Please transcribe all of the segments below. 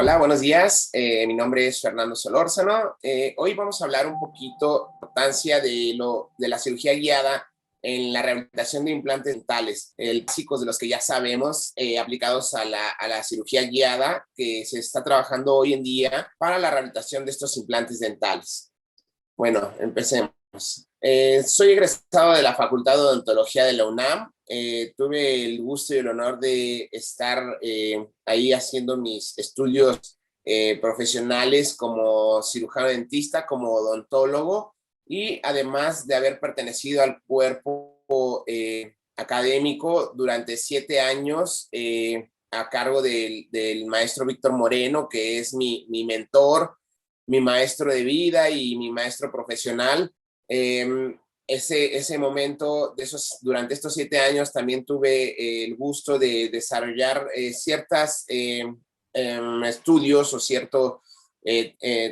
Hola, buenos días. Mi nombre es Fernando Solórzano. Hoy vamos a hablar un poquito de la importancia de la cirugía guiada en la rehabilitación de implantes dentales, básicos de los que ya sabemos, aplicados a la cirugía guiada que se está trabajando hoy en día para la rehabilitación de estos implantes dentales. Bueno, empecemos. Soy egresado de la Facultad de Odontología de la UNAM. Tuve el gusto y el honor de estar ahí haciendo mis estudios profesionales como cirujano dentista, como odontólogo, y además de haber pertenecido al cuerpo académico durante 7 años a cargo del maestro Víctor Moreno, que es mi mentor, mi maestro de vida y mi maestro profesional. Ese momento, durante estos 7 años, también tuve el gusto de desarrollar ciertos estudios o cierto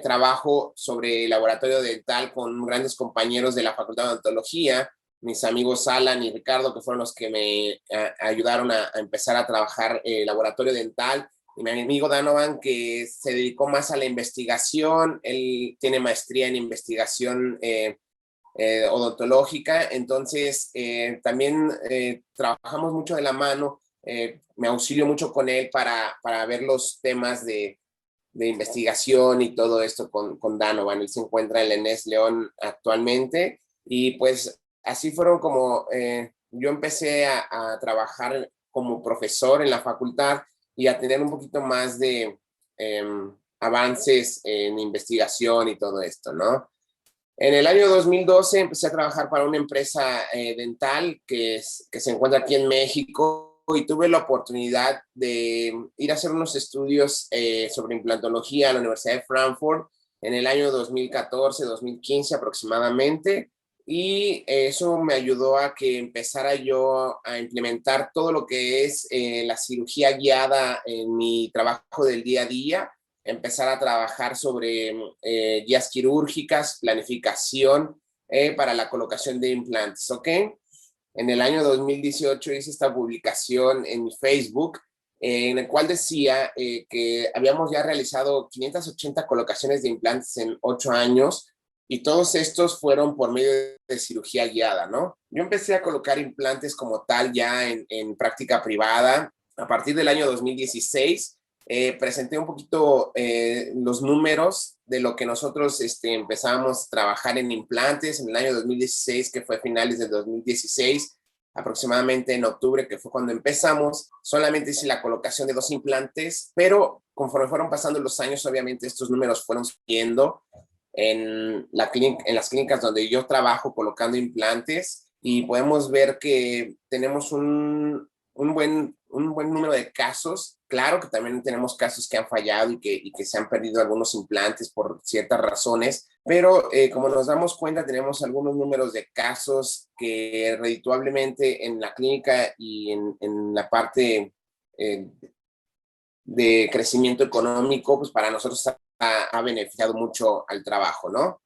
trabajo sobre laboratorio dental con grandes compañeros de la Facultad de Odontología, mis amigos Alan y Ricardo, que fueron los que me ayudaron a empezar a trabajar laboratorio dental. Y mi amigo Danovan, que se dedicó más a la investigación. Él tiene maestría en investigación odontológica, entonces también trabajamos mucho de la mano. Me auxilio mucho con él para ver los temas de investigación y todo esto con Danovan. Él se encuentra en la ENES León actualmente, y pues así fueron como yo empecé a trabajar como profesor en la facultad y a tener un poquito más de avances en investigación y todo esto, ¿no? En el año 2012 empecé a trabajar para una empresa dental que se encuentra aquí en México, y tuve la oportunidad de ir a hacer unos estudios sobre implantología a la Universidad de Frankfurt en el año 2014-2015 aproximadamente, y eso me ayudó a que empezara yo a implementar todo lo que es la cirugía guiada en mi trabajo del día a día, empezar a trabajar sobre guías quirúrgicas, planificación para la colocación de implantes, ¿ok? En el año 2018 hice esta publicación en mi Facebook, en el cual decía que habíamos ya realizado 580 colocaciones de implantes en 8 años, y todos estos fueron por medio de cirugía guiada, ¿no? Yo empecé a colocar implantes como tal ya en práctica privada a partir del año 2016. Presenté un poquito los números de lo que nosotros empezamos a trabajar en implantes en el año 2016, que fue finales del 2016, aproximadamente en octubre, que fue cuando empezamos. Solamente hice la colocación de 2 implantes, pero conforme fueron pasando los años, obviamente estos números fueron subiendo en las clínicas donde yo trabajo colocando implantes, y podemos ver que tenemos un buen número de casos. Claro que también tenemos casos que han fallado y que se han perdido algunos implantes por ciertas razones, pero como nos damos cuenta, tenemos algunos números de casos que redituablemente en la clínica y en la parte eh, de crecimiento económico, pues para nosotros ha beneficiado mucho al trabajo, ¿no?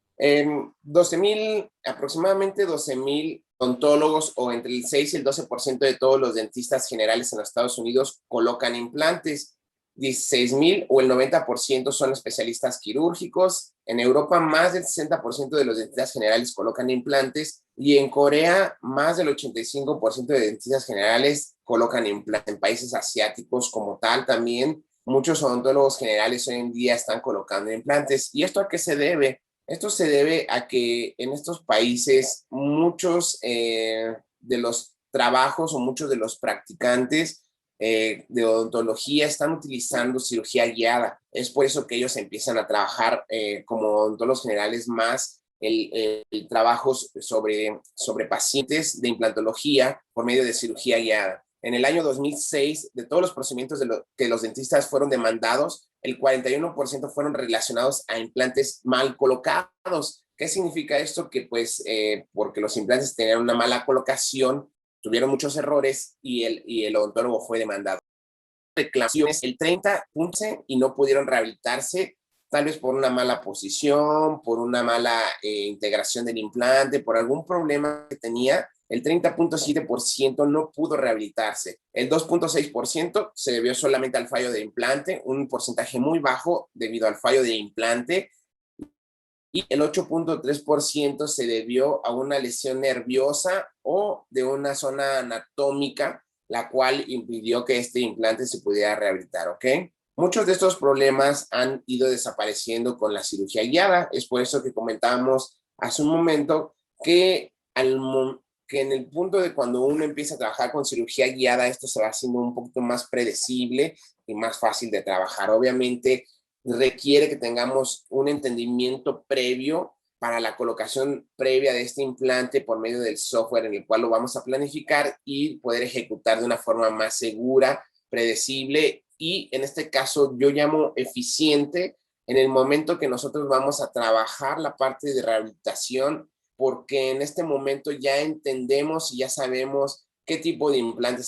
12,000, aproximadamente 12,000 odontólogos, o entre el 6 y el 12% de todos los dentistas generales en los Estados Unidos colocan implantes. 16,000 o el 90% son especialistas quirúrgicos. En Europa, más del 60% de los dentistas generales colocan implantes, y en Corea, más del 85% de dentistas generales colocan implantes. En países asiáticos como tal también, muchos odontólogos generales hoy en día están colocando implantes. ¿Y esto a qué se debe? Esto se debe a que en estos países muchos de los trabajos o muchos de los practicantes de odontología están utilizando cirugía guiada. Es por eso que ellos empiezan a trabajar como odontólogos generales más el trabajo sobre pacientes de implantología por medio de cirugía guiada. En el año 2006, de todos los procedimientos que los dentistas fueron demandados, el 41% fueron relacionados a implantes mal colocados. ¿Qué significa esto? Que pues porque los implantes tenían una mala colocación, tuvieron muchos errores, y el odontólogo fue demandado. Reclamaciones el 30% y no pudieron rehabilitarse, tal vez por una mala posición, por una mala integración del implante, por algún problema que tenía, el 30.7% no pudo rehabilitarse. El 2.6% se debió solamente al fallo de implante, un porcentaje muy bajo debido al fallo de implante, y el 8.3% se debió a una lesión nerviosa o de una zona anatómica, la cual impidió que este implante se pudiera rehabilitar, ¿ok? Muchos de estos problemas han ido desapareciendo con la cirugía guiada. Es por eso que comentábamos hace un momento que, que en el punto de cuando uno empieza a trabajar con cirugía guiada, esto se va haciendo un poquito más predecible y más fácil de trabajar. Obviamente, requiere que tengamos un entendimiento previo para la colocación previa de este implante por medio del software en el cual lo vamos a planificar y poder ejecutar de una forma más segura, predecible y en este caso yo llamo eficiente en el momento que nosotros vamos a trabajar la parte de rehabilitación, porque en este momento ya entendemos y ya sabemos qué tipo de implante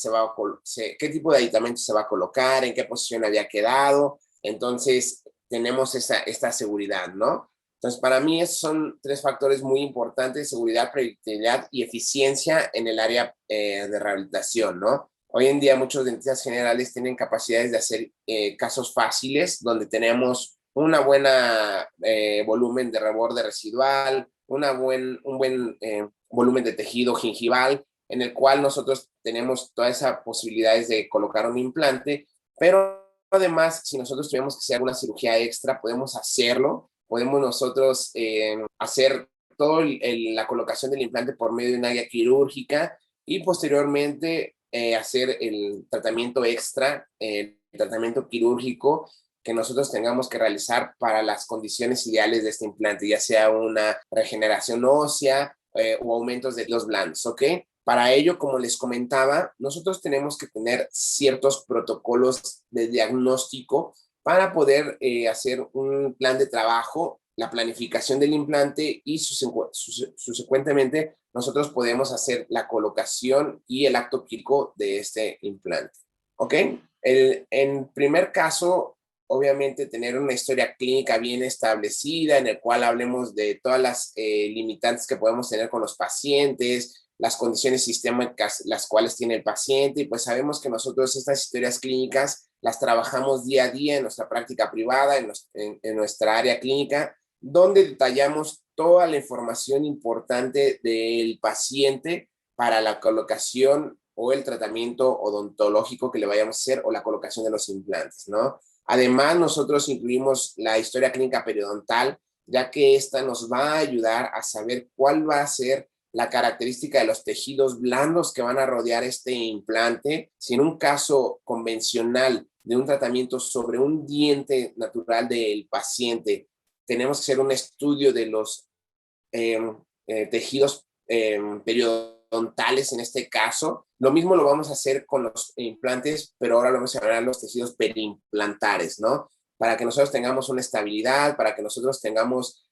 qué tipo de aditamento se va a colocar, en qué posición había quedado. Entonces, tenemos esta seguridad, ¿no? Entonces, para mí esos son tres factores muy importantes: seguridad, predictibilidad y eficiencia en el área de rehabilitación, ¿no? Hoy en día muchos dentistas generales tienen capacidades de hacer casos fáciles, donde tenemos una buena volumen de reborde residual, un buen volumen de tejido gingival, en el cual nosotros tenemos todas esas posibilidades de colocar un implante, pero además, si nosotros tenemos que hacer alguna cirugía extra, podemos hacerlo, podemos nosotros hacer toda la colocación del implante por medio de una guía quirúrgica y posteriormente hacer el tratamiento extra, el tratamiento quirúrgico que nosotros tengamos que realizar para las condiciones ideales de este implante, ya sea una regeneración ósea o aumentos de los blandos, ¿ok? Para ello, como les comentaba, nosotros tenemos que tener ciertos protocolos de diagnóstico para poder hacer un plan de trabajo, la planificación del implante y subsecuentemente nosotros podemos hacer la colocación y el acto quirúrgico de este implante. ¿Ok? En primer caso, obviamente tener una historia clínica bien establecida en el cual hablemos de todas las limitantes que podemos tener con los pacientes, las condiciones sistémicas las cuales tiene el paciente, y pues sabemos que nosotros estas historias clínicas las trabajamos día a día en nuestra práctica privada, en nuestra área clínica, donde detallamos toda la información importante del paciente para la colocación o el tratamiento odontológico que le vayamos a hacer o la colocación de los implantes, ¿no? Además, nosotros incluimos la historia clínica periodontal, ya que esta nos va a ayudar a saber cuál va a ser la característica de los tejidos blandos que van a rodear este implante. Si en un caso convencional de un tratamiento sobre un diente natural del paciente, tenemos que hacer un estudio de los tejidos periodontales en este caso. Lo mismo lo vamos a hacer con los implantes, pero ahora lo vamos a llamar los tejidos perimplantares, ¿no? Para que nosotros tengamos una estabilidad, para que nosotros tengamos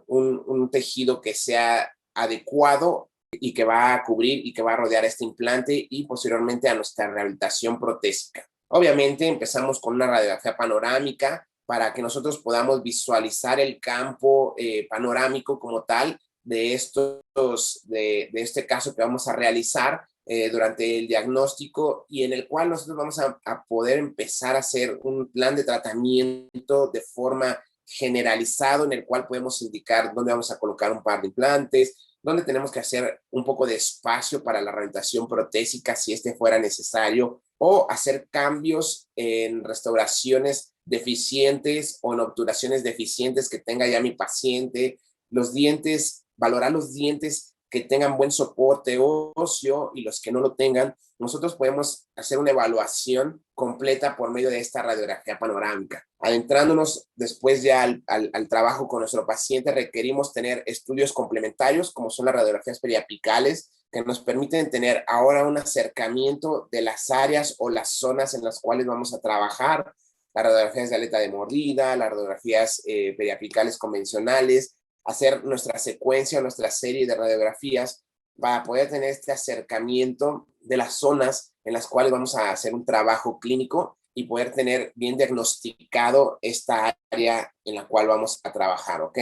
un tejido que sea adecuado y que va a cubrir y que va a rodear este implante y posteriormente a nuestra rehabilitación protésica. Obviamente empezamos con una radiografía panorámica para que nosotros podamos visualizar el campo panorámico como tal de este caso que vamos a realizar durante el diagnóstico, y en el cual nosotros vamos a poder empezar a hacer un plan de tratamiento de forma generalizado, en el cual podemos indicar dónde vamos a colocar un par de implantes, dónde tenemos que hacer un poco de espacio para la rehabilitación protésica si este fuera necesario, o hacer cambios en restauraciones deficientes o en obturaciones deficientes que tenga ya mi paciente. Los dientes, valorar los dientes que tengan buen soporte óseo y los que no lo tengan. Nosotros podemos hacer una evaluación completa por medio de esta radiografía panorámica. Adentrándonos después ya al trabajo con nuestro paciente, requerimos tener estudios complementarios como son las radiografías periapicales, que nos permiten tener ahora un acercamiento de las áreas o las zonas en las cuales vamos a trabajar, las radiografías de aleta de mordida, las radiografías periapicales convencionales, hacer nuestra secuencia, nuestra serie de radiografías para poder tener este acercamiento de las zonas en las cuales vamos a hacer un trabajo clínico y poder tener bien diagnosticado esta área en la cual vamos a trabajar, ¿ok?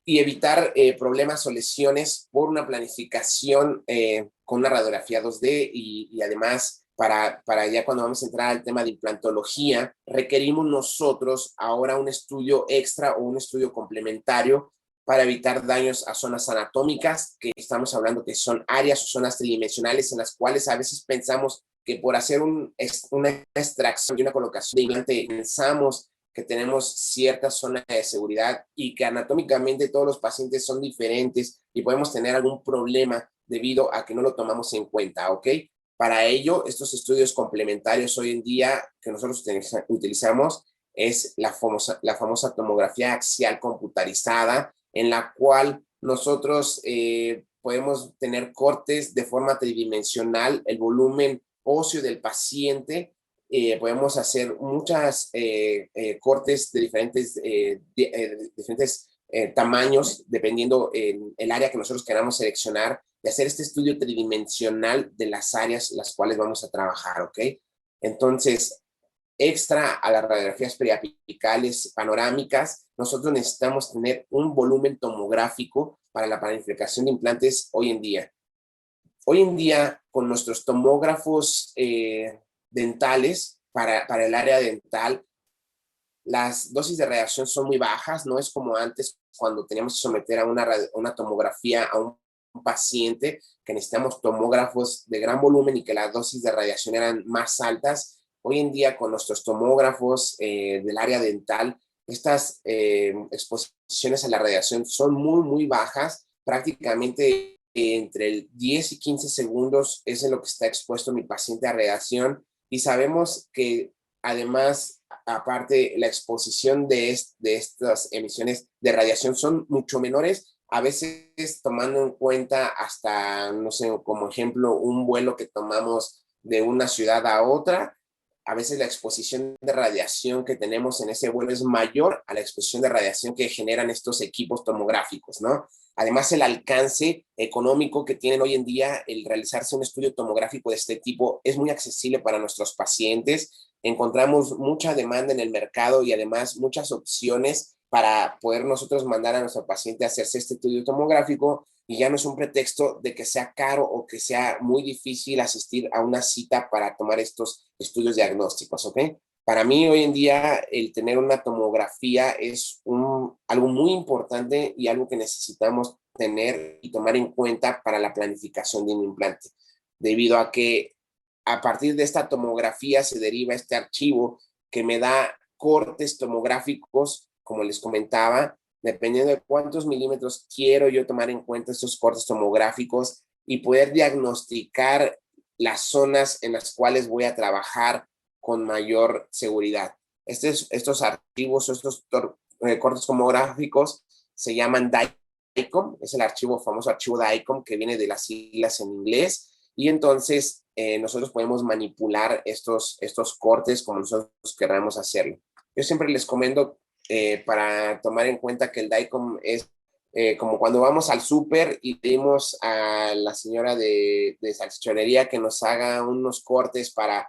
y evitar problemas o lesiones por una planificación con una radiografía 2D y además para ya cuando vamos a entrar al tema de implantología, requerimos nosotros ahora un estudio extra o un estudio complementario para evitar daños a zonas anatómicas, que estamos hablando que son áreas o zonas tridimensionales en las cuales a veces pensamos que por hacer una extracción y una colocación de implante pensamos que tenemos cierta zona de seguridad y que anatómicamente todos los pacientes son diferentes y podemos tener algún problema debido a que no lo tomamos en cuenta, ¿ok? Para ello, estos estudios complementarios hoy en día que nosotros utilizamos es la famosa tomografía axial computarizada, en la cual nosotros podemos tener cortes de forma tridimensional, el volumen óseo del paciente, podemos hacer muchas cortes de diferentes tamaños, dependiendo el área que nosotros queramos seleccionar, de hacer este estudio tridimensional de las áreas las cuales vamos a trabajar, ¿ok? Entonces, extra a las radiografías periapicales panorámicas, nosotros necesitamos tener un volumen tomográfico para la planificación de implantes hoy en día. Hoy en día, con nuestros tomógrafos dentales para el área dental, las dosis de radiación son muy bajas, no es como antes cuando teníamos que someter a una tomografía a un paciente que necesitamos tomógrafos de gran volumen y que las dosis de radiación eran más altas. Hoy en día con nuestros tomógrafos del área dental, estas exposiciones a la radiación son muy bajas, prácticamente entre el 10 y 15 segundos es en lo que está expuesto mi paciente a radiación y sabemos que además, aparte, la exposición de estas emisiones de radiación son mucho menores, a veces tomando en cuenta hasta, no sé, como ejemplo, un vuelo que tomamos de una ciudad a otra, a veces la exposición de radiación que tenemos en ese vuelo es mayor a la exposición de radiación que generan estos equipos tomográficos, ¿no? Además, el alcance económico que tienen hoy en día el realizarse un estudio tomográfico de este tipo es muy accesible para nuestros pacientes. Encontramos mucha demanda en el mercado y además muchas opciones para poder nosotros mandar a nuestro paciente a hacerse este estudio tomográfico y ya no es un pretexto de que sea caro o que sea muy difícil asistir a una cita para tomar estos estudios diagnósticos, ¿ok? Para mí hoy en día el tener una tomografía es algo muy importante y algo que necesitamos tener y tomar en cuenta para la planificación de un implante, debido a que a partir de esta tomografía se deriva este archivo que me da cortes tomográficos, como les comentaba, dependiendo de cuántos milímetros quiero yo tomar en cuenta estos cortes tomográficos y poder diagnosticar las zonas en las cuales voy a trabajar con mayor seguridad. Estos archivos o estos cortes tomográficos se llaman DICOM, es el famoso archivo DICOM que viene de las siglas en inglés, y entonces nosotros podemos manipular estos cortes como nosotros queramos hacerlo. Yo siempre les comento para tomar en cuenta que el DICOM es como cuando vamos al súper y pedimos a la señora de salchichonería que nos haga unos cortes para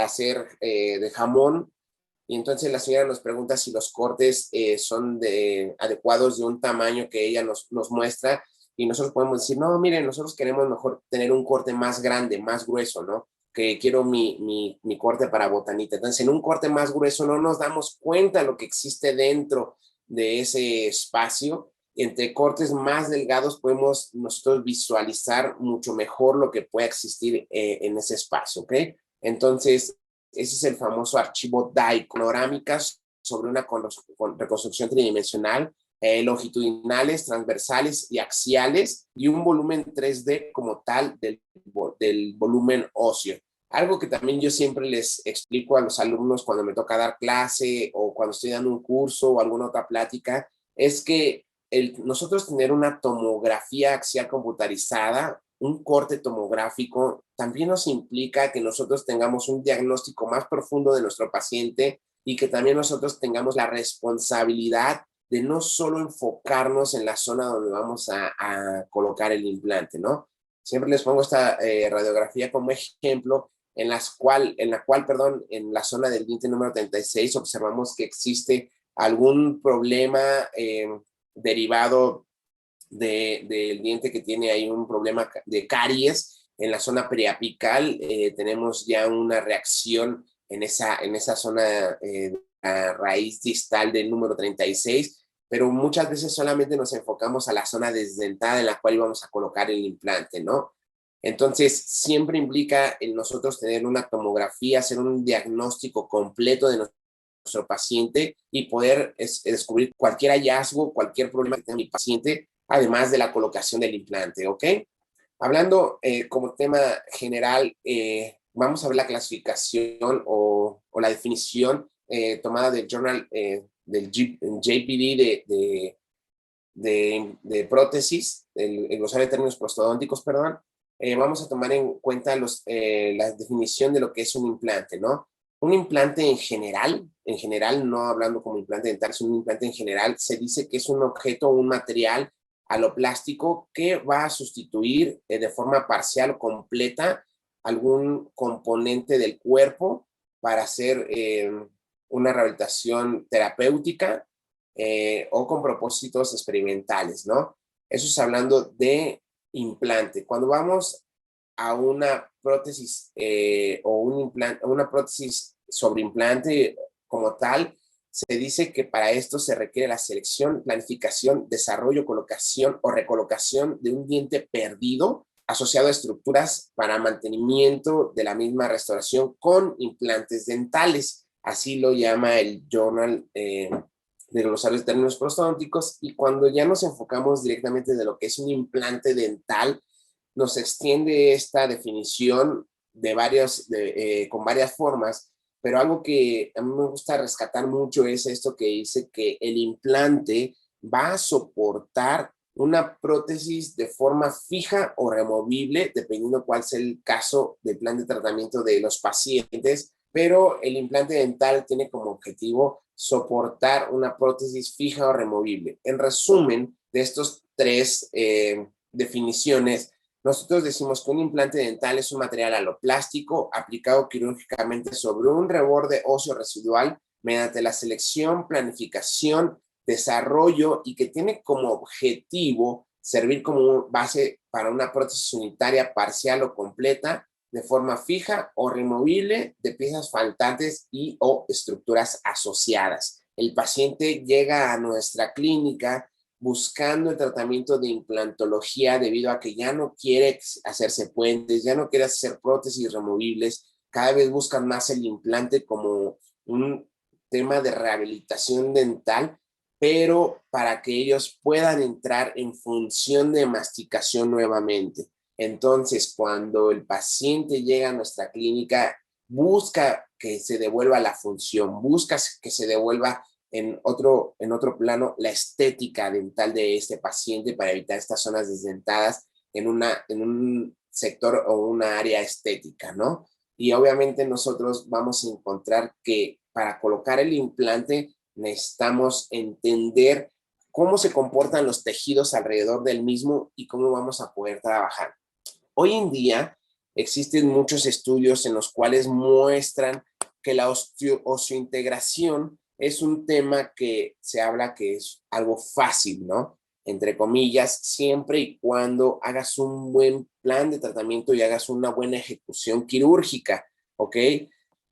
hacer de jamón, y entonces la señora nos pregunta si los cortes son adecuados de un tamaño que ella nos muestra, y nosotros podemos decir, no, miren, nosotros queremos mejor tener un corte más grande, más grueso, ¿no? Que quiero mi corte para botanita. Entonces, en un corte más grueso no nos damos cuenta de lo que existe dentro de ese espacio. Entre cortes más delgados podemos nosotros visualizar mucho mejor lo que puede existir en ese espacio, ¿ok? Entonces, ese es el famoso archivo DAI, panorámicas sobre una reconstrucción tridimensional, longitudinales, transversales y axiales, y un volumen 3D como tal del volumen óseo. Algo que también yo siempre les explico a los alumnos cuando me toca dar clase o cuando estoy dando un curso o alguna otra plática, es que nosotros tener una tomografía axial computarizada, un corte tomográfico, también nos implica que nosotros tengamos un diagnóstico más profundo de nuestro paciente y que también nosotros tengamos la responsabilidad de no solo enfocarnos en la zona donde vamos a colocar el implante, ¿no? Siempre les pongo esta radiografía como ejemplo en la cual, perdón, en la zona del diente número 36 observamos que existe algún problema derivado del diente que tiene ahí un problema de caries en la zona periapical, tenemos ya una reacción en esa zona la raíz distal del número 36, pero muchas veces solamente nos enfocamos a la zona desdentada en la cual íbamos a colocar el implante, ¿no? Entonces, siempre implica en nosotros tener una tomografía, hacer un diagnóstico completo de nuestro paciente y poder descubrir cualquier hallazgo, cualquier problema que tenga mi paciente, además de la colocación del implante, ¿ok? Hablando como tema general, vamos a ver la clasificación o la definición tomada del journal del JPD de prótesis, el glosario de términos prostodónticos, perdón. Vamos a tomar en cuenta la definición de lo que es un implante, ¿no? Un implante en general, no hablando como implante dental, es un implante en general, se dice que es un objeto o un material aloplástico que va a sustituir de forma parcial o completa algún componente del cuerpo para hacer una rehabilitación terapéutica o con propósitos experimentales, ¿no? Eso es hablando de implante. Cuando vamos a una prótesis o una prótesis sobre implante como tal, se dice que para esto se requiere la selección, planificación, desarrollo, colocación o recolocación de un diente perdido asociado a estructuras para mantenimiento de la misma restauración con implantes dentales. Así lo llama el journal de glosarios de términos prostodónticos. Y cuando ya nos enfocamos directamente de lo que es un implante dental, nos extiende esta definición con varias formas, pero algo que a mí me gusta rescatar mucho es esto que dice que el implante va a soportar una prótesis de forma fija o removible, dependiendo cuál sea el caso del plan de tratamiento de los pacientes, pero el implante dental tiene como objetivo soportar una prótesis fija o removible. En resumen, de estos tres definiciones, nosotros decimos que un implante dental es un material aloplástico aplicado quirúrgicamente sobre un reborde óseo residual mediante la selección, planificación, desarrollo y que tiene como objetivo servir como base para una prótesis unitaria parcial o completa de forma fija o removible de piezas faltantes y o estructuras asociadas. El paciente llega a nuestra clínica buscando el tratamiento de implantología debido a que ya no quiere hacerse puentes, ya no quiere hacer prótesis removibles, cada vez buscan más el implante como un tema de rehabilitación dental, pero para que ellos puedan entrar en función de masticación nuevamente. Entonces, cuando el paciente llega a nuestra clínica, busca que se devuelva la función, busca que se devuelva en otro plano la estética dental de este paciente para evitar estas zonas desdentadas en un sector o una área estética, ¿no? Y obviamente nosotros vamos a encontrar que para colocar el implante necesitamos entender cómo se comportan los tejidos alrededor del mismo y cómo vamos a poder trabajar. Hoy en día existen muchos estudios en los cuales muestran que la osteointegración es un tema que se habla que es algo fácil, ¿no? Entre comillas, siempre y cuando hagas un buen plan de tratamiento y hagas una buena ejecución quirúrgica, ¿ok?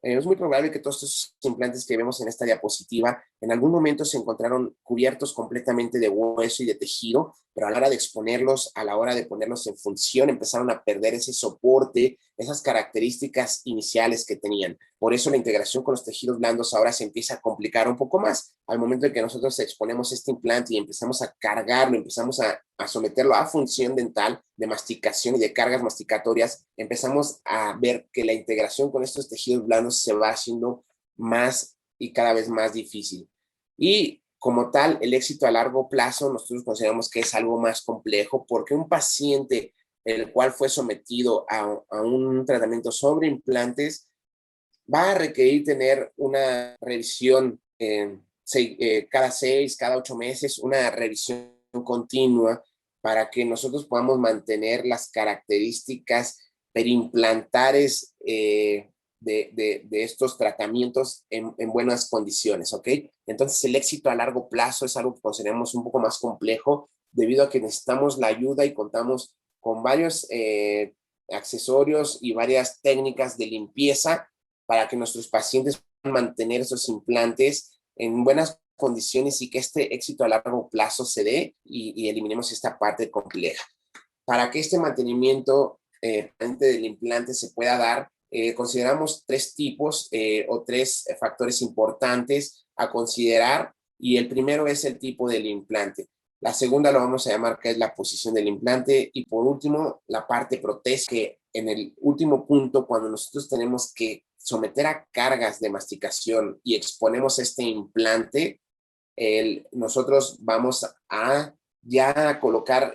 Es muy probable que todos estos implantes que vemos en esta diapositiva en algún momento se encontraron cubiertos completamente de hueso y de tejido, pero a la hora de exponerlos, a la hora de ponerlos en función, empezaron a perder ese soporte, esas características iniciales que tenían. Por eso la integración con los tejidos blandos ahora se empieza a complicar un poco más. Al momento en que nosotros exponemos este implante y empezamos a cargarlo, empezamos a someterlo a función dental de masticación y de cargas masticatorias, empezamos a ver que la integración con estos tejidos blandos se va haciendo más y cada vez más difícil. Y como tal, el éxito a largo plazo nosotros consideramos que es algo más complejo porque un paciente el cual fue sometido a un tratamiento sobre implantes va a requerir tener una revisión cada 6, cada 8 meses, una revisión continua para que nosotros podamos mantener las características perimplantares de estos tratamientos en buenas condiciones, ¿ok? Entonces el éxito a largo plazo es algo que consideramos un poco más complejo debido a que necesitamos la ayuda y contamos con varios accesorios y varias técnicas de limpieza para que nuestros pacientes puedan mantener esos implantes en buenas condiciones y que este éxito a largo plazo se dé y eliminemos esta parte compleja. Para que este mantenimiento del implante se pueda dar, consideramos tres tipos o tres factores importantes a considerar y el primero es el tipo del implante. La segunda lo vamos a llamar que es la posición del implante y por último la parte protésica, que en el último punto cuando nosotros tenemos que someter a cargas de masticación y exponemos este implante, nosotros vamos a ya colocar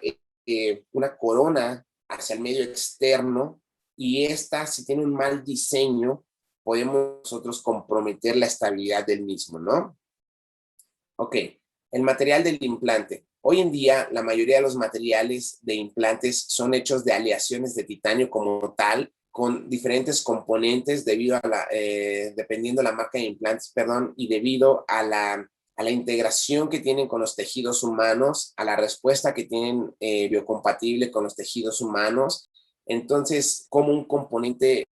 una corona hacia el medio externo y esta, si tiene un mal diseño, podemos nosotros comprometer la estabilidad del mismo, ¿no? Ok, el material del implante. Hoy en día, la mayoría de los materiales de implantes son hechos de aleaciones de titanio como tal, con diferentes componentes dependiendo la marca de implantes, perdón, y debido a la integración que tienen con los tejidos humanos, a la respuesta que tienen biocompatible con los tejidos humanos. Entonces, como un componente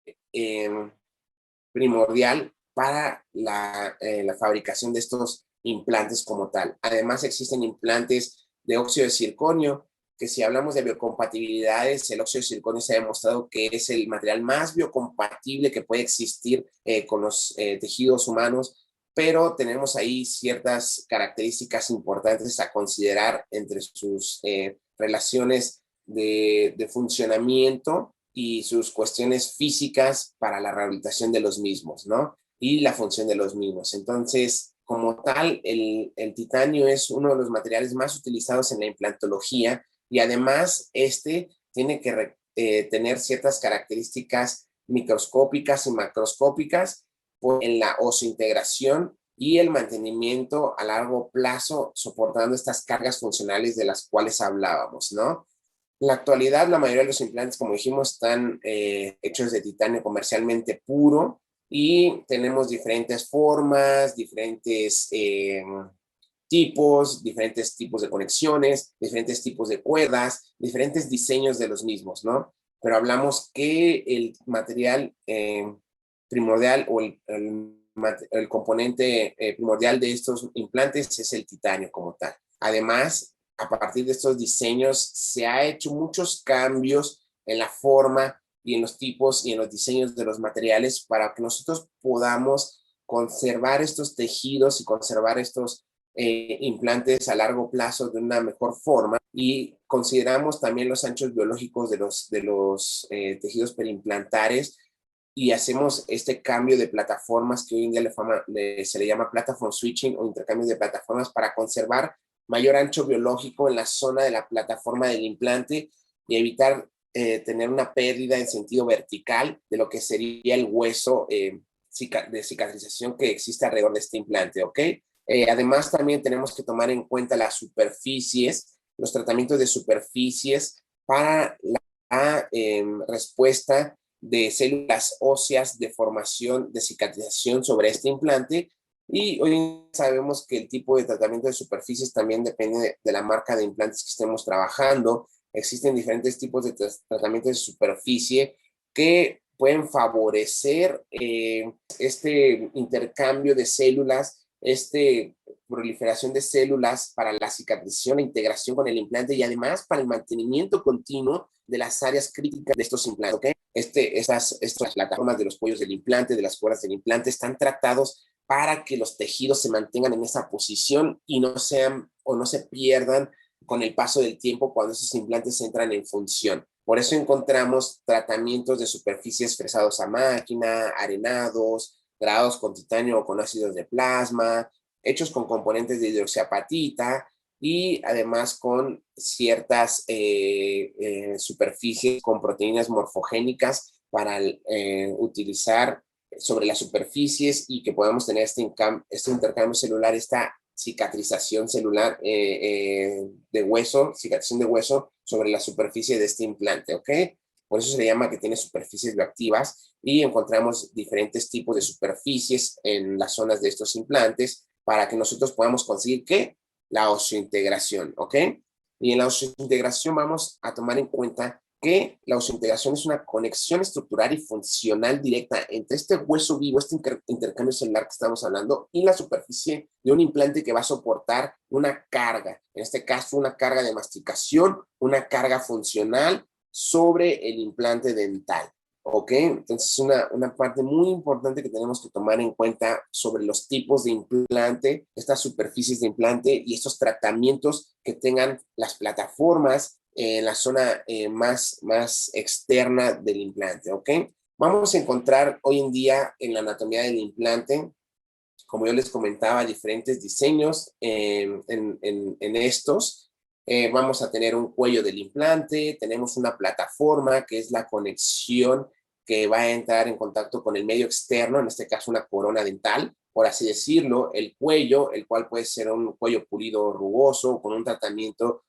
primordial para la fabricación de estos implantes como tal. Además, existen implantes de óxido de circonio, que si hablamos de biocompatibilidades, el óxido de circonio se ha demostrado que es el material más biocompatible que puede existir con los tejidos humanos, pero tenemos ahí ciertas características importantes a considerar entre sus relaciones de funcionamiento y sus cuestiones físicas para la rehabilitación de los mismos, ¿no? Y la función de los mismos. Entonces, como tal, el titanio es uno de los materiales más utilizados en la implantología y además tiene que tener ciertas características microscópicas y macroscópicas en la osseointegración y el mantenimiento a largo plazo soportando estas cargas funcionales de las cuales hablábamos, ¿no? En la actualidad, la mayoría de los implantes, como dijimos, están hechos de titanio comercialmente puro y tenemos diferentes formas, diferentes diferentes tipos de conexiones, diferentes tipos de cuerdas, diferentes diseños de los mismos, ¿no? Pero hablamos que el material primordial o el componente primordial de estos implantes es el titanio como tal. Además, a partir de estos diseños se ha hecho muchos cambios en la forma y en los tipos y en los diseños de los materiales para que nosotros podamos conservar estos tejidos y conservar estos implantes a largo plazo de una mejor forma y consideramos también los anchos biológicos de los tejidos perimplantares y hacemos este cambio de plataformas que hoy en día se le llama platform switching o intercambios de plataformas para conservar mayor ancho biológico en la zona de la plataforma del implante y evitar tener una pérdida en sentido vertical de lo que sería el hueso de cicatrización que existe alrededor de este implante, ¿ok? Además, también tenemos que tomar en cuenta las superficies, los tratamientos de superficies para la respuesta de células óseas de formación, de cicatrización sobre este implante. Y hoy sabemos que el tipo de tratamiento de superficies también depende de la marca de implantes que estemos trabajando. Existen diferentes tipos de tratamientos de superficie que pueden favorecer este intercambio de células, proliferación de células para la cicatrización e integración con el implante y además para el mantenimiento continuo de las áreas críticas de estos implantes, ¿ok? Estas plataformas de los cuellos del implante, de las cuerdas del implante, están tratados para que los tejidos se mantengan en esa posición y no sean o no se pierdan con el paso del tiempo cuando esos implantes entran en función. Por eso encontramos tratamientos de superficies fresados a máquina, arenados, grabados con titanio o con ácidos de plasma, hechos con componentes de hidroxiapatita y además con ciertas superficies con proteínas morfogénicas para utilizar sobre las superficies y que podamos tener este intercambio celular, esta cicatrización celular de hueso, cicatrización de hueso sobre la superficie de este implante, ¿ok? por eso se le llama que tiene superficies bioactivas, y encontramos diferentes tipos de superficies en las zonas de estos implantes para que nosotros podamos conseguir, ¿qué? La osseointegración, ¿ok? Y en la osseointegración vamos a tomar en cuenta que la osseointegración es una conexión estructural y funcional directa entre este hueso vivo, este intercambio celular que estamos hablando, y la superficie de un implante que va a soportar una carga, en este caso una carga de masticación, una carga funcional sobre el implante dental. ¿Ok? Entonces, una parte muy importante que tenemos que tomar en cuenta sobre los tipos de implante, estas superficies de implante y estos tratamientos que tengan las plataformas en la zona más externa del implante, ¿ok? Vamos a encontrar hoy en día en la anatomía del implante, como yo les comentaba, diferentes diseños en estos. Vamos a tener un cuello del implante, tenemos una plataforma que es la conexión que va a entrar en contacto con el medio externo, en este caso una corona dental, por así decirlo, el cuello, el cual puede ser un cuello pulido rugoso con un tratamiento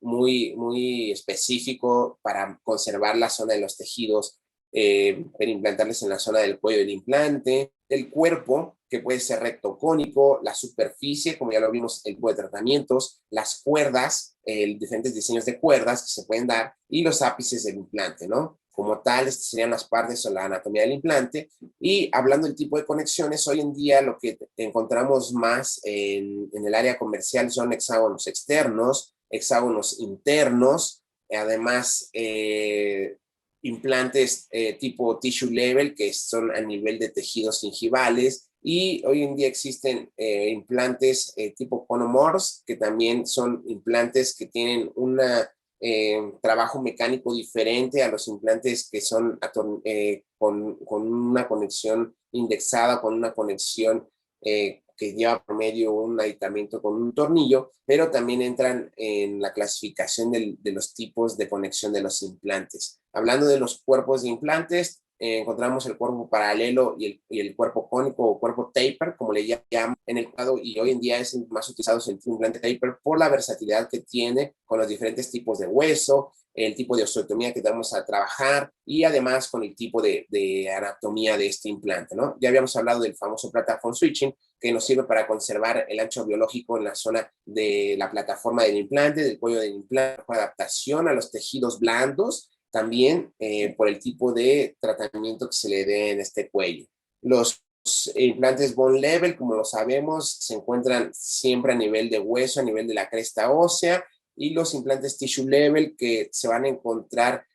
muy específico para conservar la zona de los tejidos perimplantables en la zona del cuello del implante, el cuerpo, que puede ser recto cónico, la superficie, como ya lo vimos, el tipo de tratamientos, las cuerdas, diferentes diseños de cuerdas que se pueden dar, y los ápices del implante, ¿no? Como tal, estas serían las partes o la anatomía del implante. Y hablando del tipo de conexiones, hoy en día lo que encontramos más en el área comercial son hexágonos externos, hexágonos internos, además implantes tipo tissue level, que son a nivel de tejidos gingivales, y hoy en día existen implantes tipo Conomors, que también son implantes que tienen un trabajo mecánico diferente a los implantes que son con una conexión indexada, con una conexión que lleva por medio un aditamiento con un tornillo, pero también entran en la clasificación de los tipos de conexión de los implantes. Hablando de los cuerpos de implantes, encontramos el cuerpo paralelo y el cuerpo cónico o cuerpo taper, como le llaman en el cuadro, y hoy en día es el más utilizado el implante taper por la versatilidad que tiene con los diferentes tipos de hueso, el tipo de osteotomía que vamos a trabajar y además con el tipo de anatomía de este implante, ¿no? Ya habíamos hablado del famoso platform switching, que nos sirve para conservar el ancho biológico en la zona de la plataforma del implante, del cuello del implante, por adaptación a los tejidos blandos, también por el tipo de tratamiento que se le dé en este cuello. Los implantes bone level, como lo sabemos, se encuentran siempre a nivel de hueso, a nivel de la cresta ósea, y los implantes tissue level que se van a encontrar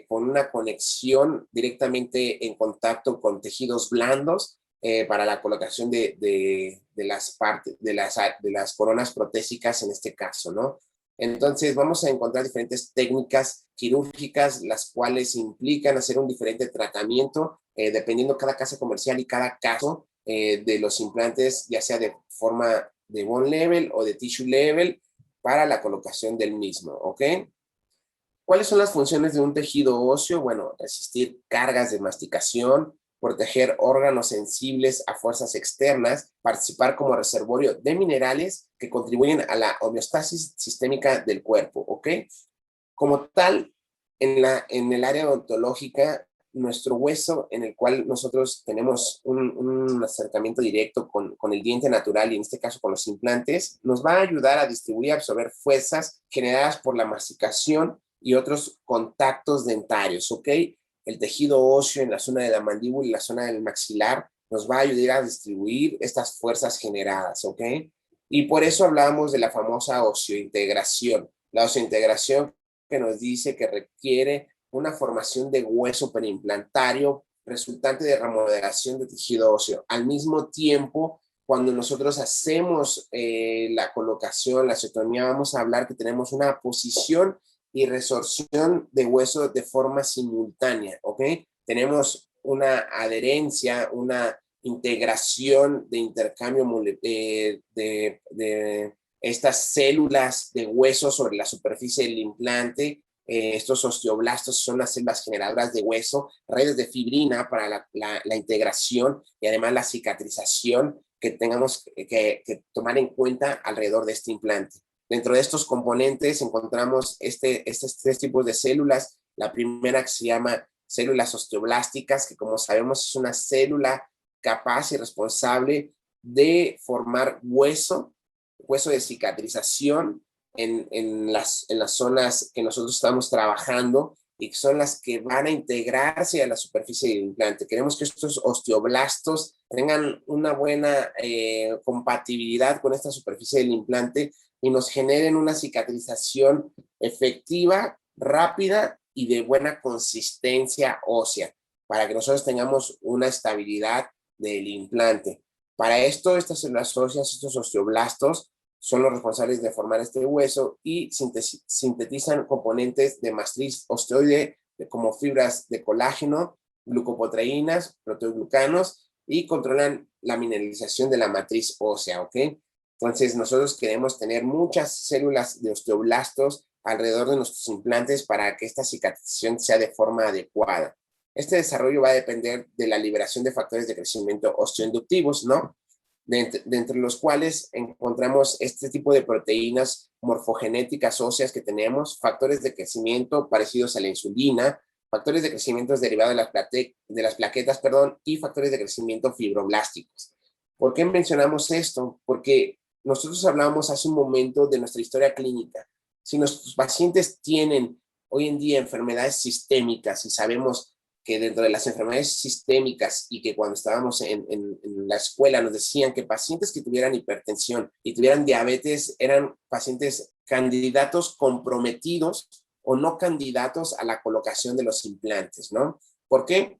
con una conexión directamente en contacto con tejidos blandos para la colocación de las coronas protésicas en este caso, ¿no? Entonces vamos a encontrar diferentes técnicas quirúrgicas, las cuales implican hacer un diferente tratamiento, dependiendo cada casa comercial y cada caso de los implantes, ya sea de forma de bone level o de tissue level, para la colocación del mismo, ¿ok? ¿Cuáles son las funciones de un tejido óseo? Bueno, resistir cargas de masticación, proteger órganos sensibles a fuerzas externas, participar como reservorio de minerales que contribuyen a la homeostasis sistémica del cuerpo, ¿ok? Como tal, en el área odontológica, nuestro hueso en el cual nosotros tenemos un acercamiento directo con el diente natural y en este caso con los implantes, nos va a ayudar a distribuir y absorber fuerzas generadas por la masticación y otros contactos dentarios, ¿ok? El tejido óseo en la zona de la mandíbula y la zona del maxilar nos va a ayudar a distribuir estas fuerzas generadas, ¿ok? Y por eso hablamos de la famosa oseointegración. La oseointegración que nos dice que requiere una formación de hueso perimplantario resultante de remodelación de tejido óseo. Al mismo tiempo, cuando nosotros hacemos la colocación, la osteotomía, vamos a hablar que tenemos una posición y resorción de hueso de forma simultánea, ¿ok? Tenemos una adherencia, una integración de intercambio de estas células de hueso sobre la superficie del implante. Estos osteoblastos son las células generadoras de hueso, redes de fibrina para la integración y además la cicatrización que tengamos que tomar en cuenta alrededor de este implante. Dentro de estos componentes encontramos estos tres tipos de células La primera que se llama células osteoblásticas, que como sabemos es una célula capaz y responsable de formar hueso de cicatrización en las zonas que nosotros estamos trabajando y que son las que van a integrarse a la superficie del implante. Queremos que estos osteoblastos tengan una buena compatibilidad con esta superficie del implante y nos generen una cicatrización efectiva, rápida y de buena consistencia ósea, para que nosotros tengamos una estabilidad del implante. Para esto, estas células óseas, estos osteoblastos, son los responsables de formar este hueso y sintetizan componentes de matriz osteoide como fibras de colágeno, glucoproteínas, proteoglucanos y controlan la mineralización de la matriz ósea, ¿ok? Entonces nosotros queremos tener muchas células de osteoblastos alrededor de nuestros implantes para que esta cicatrización sea de forma adecuada. Este desarrollo va a depender de la liberación de factores de crecimiento osteoinductivos, ¿no? De entre los cuales encontramos este tipo de proteínas morfogenéticas óseas que tenemos, factores de crecimiento parecidos a la insulina, factores de crecimiento derivados de las plaquetas, y factores de crecimiento fibroblásticos. ¿Por qué mencionamos esto? Porque nosotros hablábamos hace un momento de nuestra historia clínica. Si nuestros pacientes tienen hoy en día enfermedades sistémicas y sabemos que dentro de las enfermedades sistémicas y que cuando estábamos en la escuela nos decían que pacientes que tuvieran hipertensión y tuvieran diabetes eran pacientes candidatos comprometidos o no candidatos a la colocación de los implantes, ¿no? ¿Por qué?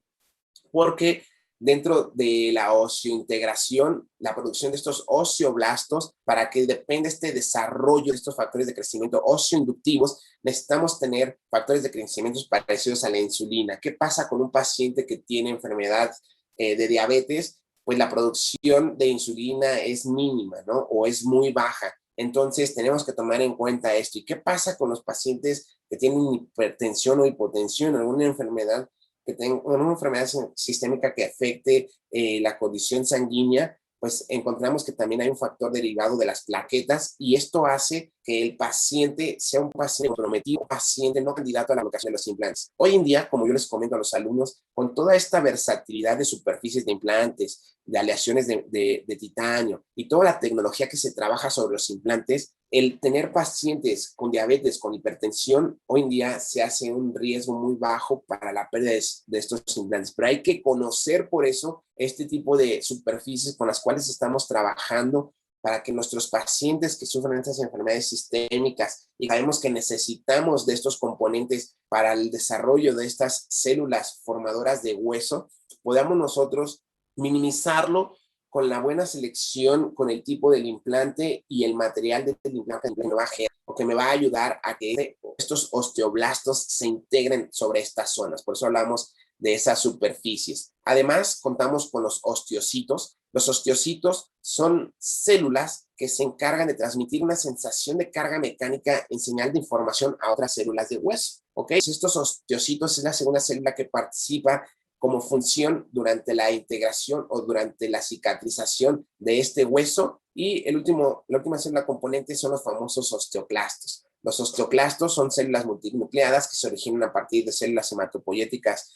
Porque dentro de la osteointegración, la producción de estos osteoblastos, para que dependa este desarrollo de estos factores de crecimiento osteoinductivos, necesitamos tener factores de crecimiento parecidos a la insulina. ¿Qué pasa con un paciente que tiene enfermedad de diabetes? Pues la producción de insulina es mínima, ¿no? O es muy baja. Entonces tenemos que tomar en cuenta esto. ¿Y qué pasa con los pacientes que tienen hipertensión o hipotensión, alguna enfermedad que tenga una enfermedad sistémica que afecte la condición sanguínea? Pues encontramos que también hay un factor derivado de las plaquetas y esto hace que el paciente sea un paciente comprometido, un paciente no candidato a la colocación de los implantes. Hoy en día, como yo les comento a los alumnos, con toda esta versatilidad de superficies de implantes, de aleaciones de titanio y toda la tecnología que se trabaja sobre los implantes, el tener pacientes con diabetes, con hipertensión, hoy en día se hace un riesgo muy bajo para la pérdida de estos implantes. Pero hay que conocer por eso este tipo de superficies con las cuales estamos trabajando para que nuestros pacientes que sufren estas enfermedades sistémicas y sabemos que necesitamos de estos componentes para el desarrollo de estas células formadoras de hueso, podamos nosotros minimizarlo con la buena selección, con el tipo del implante y el material del implante que me va a generar, o que me va a ayudar a que estos osteoblastos se integren sobre estas zonas. Por eso hablamos de esas superficies. Además, contamos con los osteocitos. Los osteocitos son células que se encargan de transmitir una sensación de carga mecánica en señal de información a otras células de hueso. ¿Ok? Estos osteocitos es la segunda célula que participa como función durante la integración o durante la cicatrización de este hueso. Y la última célula componente son los famosos osteoclastos. Los osteoclastos son células multinucleadas que se originan a partir de células hematopoyéticas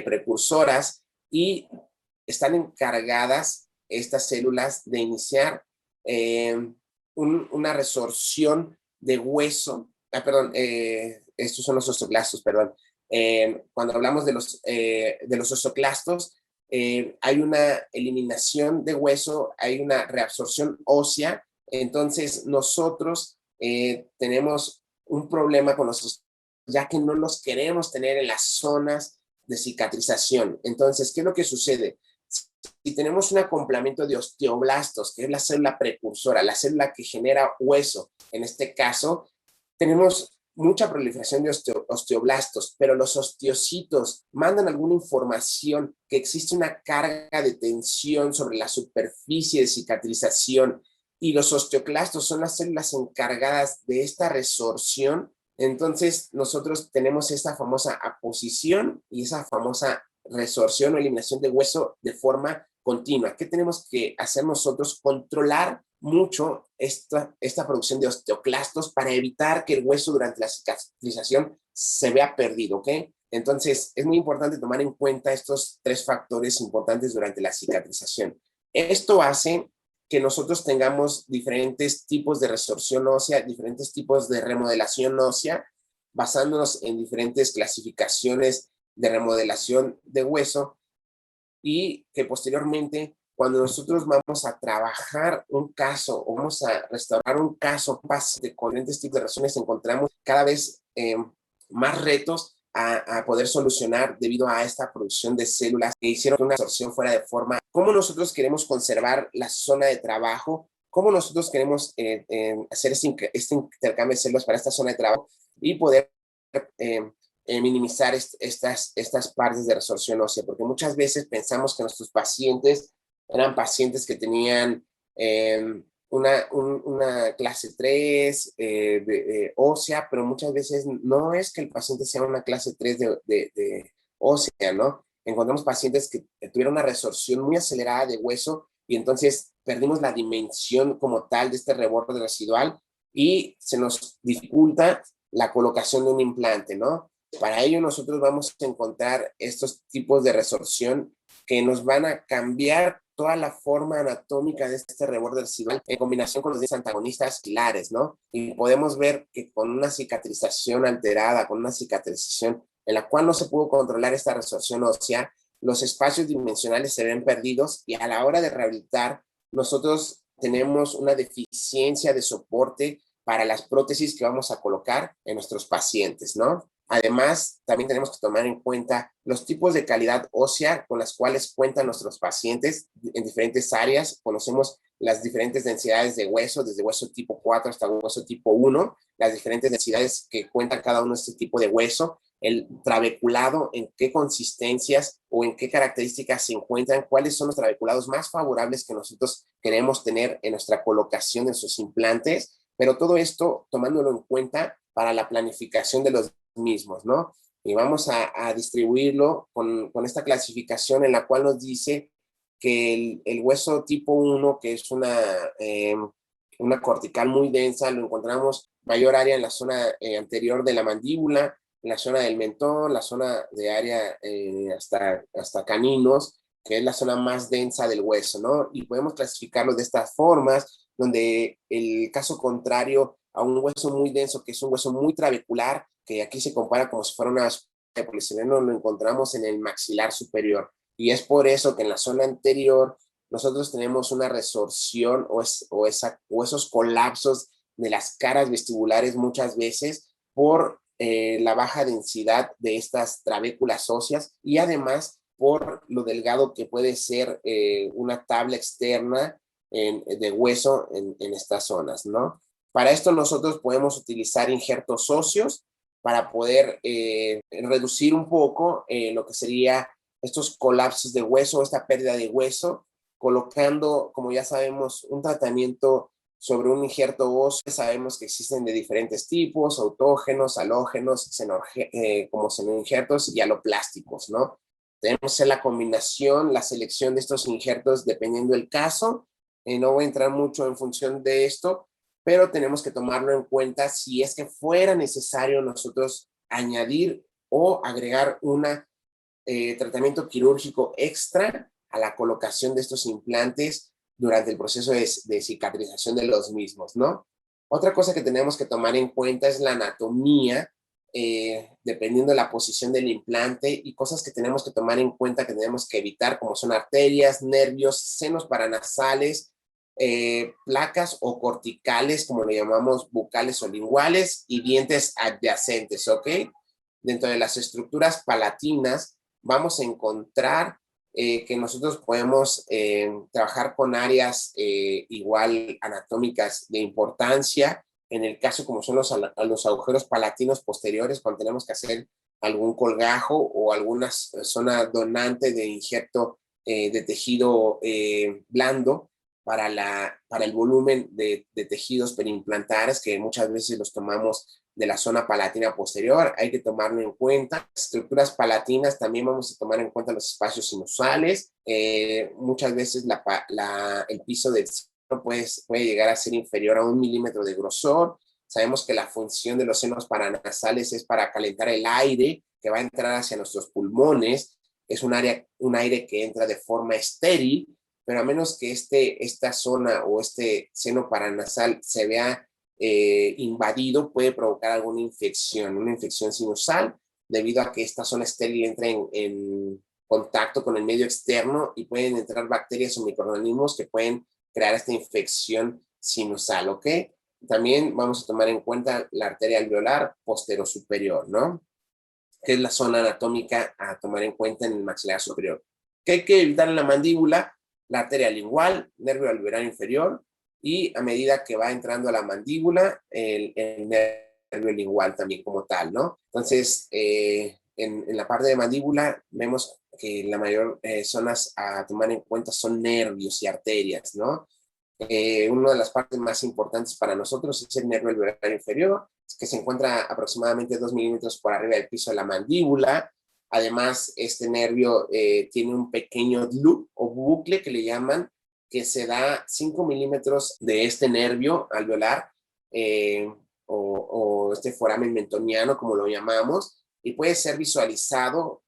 precursoras y están encargadas estas células de iniciar una resorción de hueso. Estos son los osteoclastos, perdón. Cuando hablamos de los osteoclastos, hay una eliminación de hueso, hay una reabsorción ósea. Entonces nosotros tenemos un problema con los osteoclastos, ya que no los queremos tener en las zonas de cicatrización. Entonces, ¿qué es lo que sucede? Si tenemos un acoplamiento de osteoblastos, que es la célula precursora, la célula que genera hueso, en este caso, tenemos mucha proliferación de osteoblastos, pero los osteocitos mandan alguna información que existe una carga de tensión sobre la superficie de cicatrización y los osteoclastos son las células encargadas de esta resorción. Entonces nosotros tenemos esta famosa aposición y esa famosa resorción o eliminación de hueso de forma continua. ¿Qué tenemos que hacer nosotros? Controlar mucho esta producción de osteoclastos para evitar que el hueso durante la cicatrización se vea perdido, ¿ok? Entonces, es muy importante tomar en cuenta estos tres factores importantes durante la cicatrización. Esto hace que nosotros tengamos diferentes tipos de resorción ósea, diferentes tipos de remodelación ósea, basándonos en diferentes clasificaciones de remodelación de hueso, y que posteriormente, cuando nosotros vamos a trabajar un caso o vamos a restaurar un caso de con diferentes tipos de reacciones, encontramos cada vez más retos a poder solucionar debido a esta producción de células que hicieron que una absorción fuera de forma. ¿Cómo nosotros queremos conservar la zona de trabajo? ¿Cómo nosotros queremos hacer este intercambio de células para esta zona de trabajo y poder eh, minimizar estas partes de resorción ósea? Porque muchas veces pensamos que nuestros pacientes eran pacientes que tenían una clase 3 ósea, pero muchas veces no es que el paciente sea una clase 3 de ósea, ¿no? Encontramos pacientes que tuvieron una resorción muy acelerada de hueso y entonces perdimos la dimensión como tal de este reborde residual y se nos dificulta la colocación de un implante, ¿no? Para ello nosotros vamos a encontrar estos tipos de resorción que nos van a cambiar toda la forma anatómica de este reborde residual en combinación con los dientes antagonistas pilares, ¿no? Y podemos ver que con una cicatrización alterada, con una cicatrización en la cual no se pudo controlar esta resorción ósea, los espacios dimensionales se ven perdidos y a la hora de rehabilitar, nosotros tenemos una deficiencia de soporte para las prótesis que vamos a colocar en nuestros pacientes, ¿no? Además, también tenemos que tomar en cuenta los tipos de calidad ósea con las cuales cuentan nuestros pacientes en diferentes áreas. Conocemos las diferentes densidades de hueso, desde hueso tipo 4 hasta hueso tipo 1, las diferentes densidades que cuentan cada uno de este tipo de hueso, el trabeculado, en qué consistencias o en qué características se encuentran, cuáles son los trabeculados más favorables que nosotros queremos tener en nuestra colocación de sus implantes, pero todo esto tomándolo en cuenta para la planificación de los mismos, ¿no? Y vamos a distribuirlo con esta clasificación en la cual nos dice que el hueso tipo 1, que es una cortical muy densa, lo encontramos mayor área en la zona anterior de la mandíbula, en la zona del mentón, la zona de área hasta caninos, que es la zona más densa del hueso, ¿no? Y podemos clasificarlo de estas formas, donde el caso contrario a un hueso muy denso, que es un hueso muy trabecular, que aquí se compara como si fuera una de poliestireno, lo encontramos en el maxilar superior. Y es por eso que en la zona anterior nosotros tenemos una resorción o esos colapsos de las caras vestibulares muchas veces por la baja densidad de estas trabéculas óseas y además por lo delgado que puede ser una tabla externa de hueso en estas zonas, ¿no? Para esto nosotros podemos utilizar injertos óseos para poder reducir un poco lo que sería estos colapsos de hueso, esta pérdida de hueso, colocando, como ya sabemos, un tratamiento sobre un injerto óseo. Sabemos que existen de diferentes tipos, autógenos, halógenos, como senoinjertos y aloplásticos, ¿no? Tenemos la combinación, la selección de estos injertos dependiendo del caso. No voy a entrar mucho en función de esto, pero tenemos que tomarlo en cuenta si es que fuera necesario nosotros añadir o agregar un tratamiento quirúrgico extra a la colocación de estos implantes durante el proceso de cicatrización de los mismos, ¿no? Otra cosa que tenemos que tomar en cuenta es la anatomía, dependiendo de la posición del implante y cosas que tenemos que tomar en cuenta que tenemos que evitar, como son arterias, nervios, senos paranasales, placas o corticales, como le llamamos, bucales o linguales, y dientes adyacentes, ¿ok? Dentro de las estructuras palatinas vamos a encontrar que nosotros podemos trabajar con áreas igual anatómicas de importancia. En el caso como son los agujeros palatinos posteriores, cuando tenemos que hacer algún colgajo o alguna zona donante de injerto de tejido blando para el volumen de tejidos periimplantares que muchas veces los tomamos de la zona palatina posterior, hay que tomarlo en cuenta. Estructuras palatinas también vamos a tomar en cuenta los espacios sinusales, muchas veces el piso del puede llegar a ser inferior a 1 milímetro de grosor. Sabemos que la función de los senos paranasales es para calentar el aire que va a entrar hacia nuestros pulmones. Es un aire que entra de forma estéril, pero a menos que esta zona o este seno paranasal se vea invadido, puede provocar alguna infección, una infección sinusal, debido a que esta zona estéril entra en contacto con el medio externo y pueden entrar bacterias o microorganismos que pueden crear esta infección sinusal, ¿ok? También vamos a tomar en cuenta la arteria alveolar posterosuperior, ¿no? Que es la zona anatómica a tomar en cuenta en el maxilar superior. ¿Qué hay que evitar en la mandíbula? La arteria lingual, nervio alveolar inferior, y a medida que va entrando a la mandíbula, el nervio lingual también como tal, ¿no? Entonces, en la parte de mandíbula vemos que la mayor zonas a tomar en cuenta son nervios y arterias, ¿no? Una de las partes más importantes para nosotros es el nervio alveolar inferior, que se encuentra aproximadamente 2 milímetros por arriba del piso de la mandíbula. Además, este nervio tiene un pequeño loop o bucle que le llaman, que se da 5 milímetros de este nervio alveolar o este foramen mentoniano, como lo llamamos, y puede ser visualizado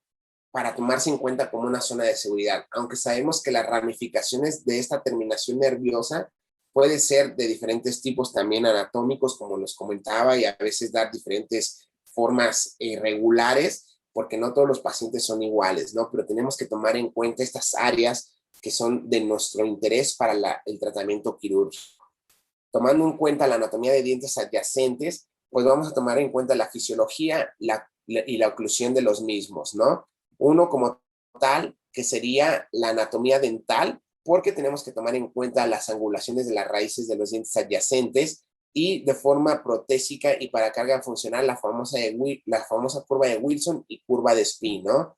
para tomarse en cuenta como una zona de seguridad, aunque sabemos que las ramificaciones de esta terminación nerviosa puede ser de diferentes tipos también anatómicos, como los comentaba, y a veces dar diferentes formas irregulares, porque no todos los pacientes son iguales, ¿no? Pero tenemos que tomar en cuenta estas áreas que son de nuestro interés para el tratamiento quirúrgico. Tomando en cuenta la anatomía de dientes adyacentes, pues vamos a tomar en cuenta la fisiología y la oclusión de los mismos, ¿no? Uno como tal, que sería la anatomía dental, porque tenemos que tomar en cuenta las angulaciones de las raíces de los dientes adyacentes y de forma protésica y para carga funcional la famosa curva de Wilson y curva de Spee, ¿no?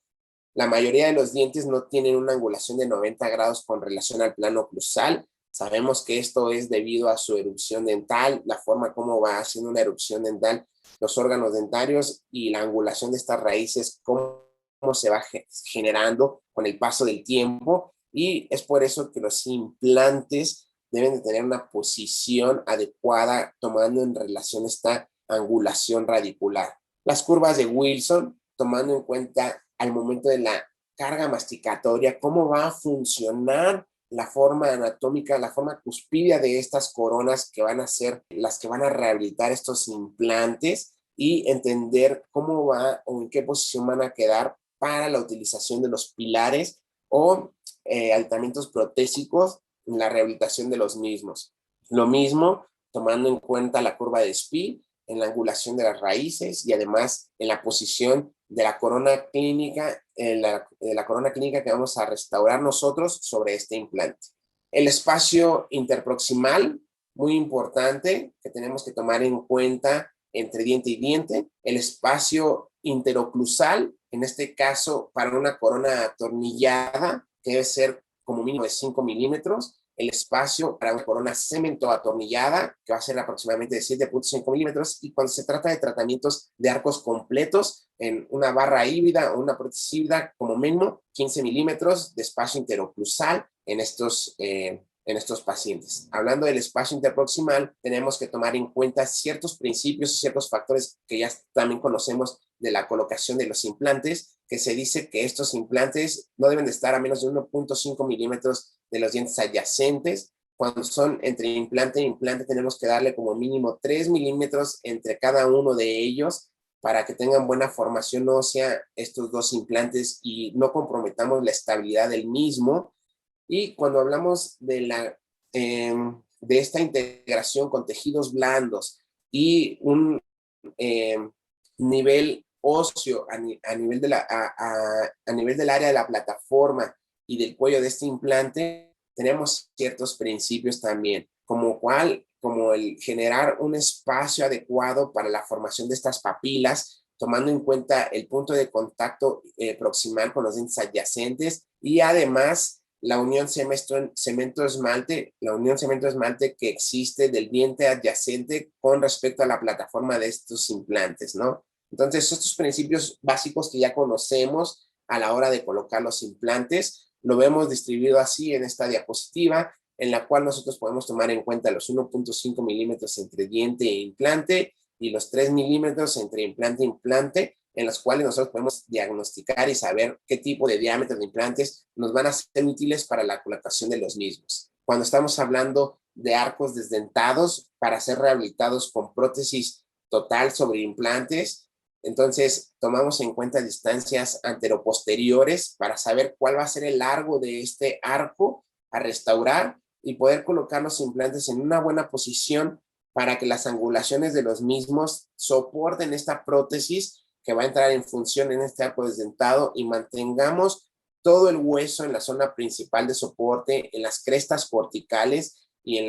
La mayoría de los dientes no tienen una angulación de 90 grados con relación al plano oclusal. Sabemos que esto es debido a su erupción dental, la forma como va haciendo una erupción dental, los órganos dentarios y la angulación de estas raíces, cómo se va generando con el paso del tiempo. Y es por eso que los implantes deben de tener una posición adecuada tomando en relación esta angulación radicular. Las curvas de Wilson, tomando en cuenta al momento de la carga masticatoria, cómo va a funcionar la forma anatómica, la forma cuspídea de estas coronas que van a ser las que van a rehabilitar estos implantes y entender cómo va o en qué posición van a quedar para la utilización de los pilares o aditamentos protésicos en la rehabilitación de los mismos. Lo mismo tomando en cuenta la curva de Spee en la angulación de las raíces y además en la posición de la corona clínica, de la corona clínica que vamos a restaurar nosotros sobre este implante. El espacio interproximal, muy importante, que tenemos que tomar en cuenta entre diente y diente. El espacio interoclusal, en este caso para una corona atornillada, que debe ser como mínimo de 5 milímetros. El espacio para una corona cemento atornillada, que va a ser aproximadamente de 7.5 milímetros, y cuando se trata de tratamientos de arcos completos, en una barra híbrida o una prótesis híbrida, como mínimo 15 milímetros de espacio interoclusal en estos pacientes. Hablando del espacio interproximal, tenemos que tomar en cuenta ciertos principios y ciertos factores que ya también conocemos de la colocación de los implantes, que se dice que estos implantes no deben de estar a menos de 1.5 milímetros de los dientes adyacentes. Cuando son entre implante e implante, tenemos que darle como mínimo 3 milímetros entre cada uno de ellos para que tengan buena formación ósea estos dos implantes y no comprometamos la estabilidad del mismo. Y cuando hablamos de esta integración con tejidos blandos y un nivel óseo a nivel del área de la plataforma y del cuello de este implante, tenemos ciertos principios también, como el generar un espacio adecuado para la formación de estas papilas, tomando en cuenta el punto de contacto proximal con los dientes adyacentes y además la unión cemento-esmalte que existe del diente adyacente con respecto a la plataforma de estos implantes, ¿no? Entonces, estos principios básicos que ya conocemos a la hora de colocar los implantes, lo vemos distribuido así en esta diapositiva. en la cual nosotros podemos tomar en cuenta los 1.5 milímetros entre diente e implante y los 3 milímetros entre implante e implante, en los cuales nosotros podemos diagnosticar y saber qué tipo de diámetro de implantes nos van a ser útiles para la colocación de los mismos. Cuando estamos hablando de arcos desdentados para ser rehabilitados con prótesis total sobre implantes, entonces tomamos en cuenta distancias anteroposteriores para saber cuál va a ser el largo de este arco a restaurar y poder colocar los implantes en una buena posición para que las angulaciones de los mismos soporten esta prótesis que va a entrar en función en este arco desdentado y mantengamos todo el hueso en la zona principal de soporte, en las crestas corticales y en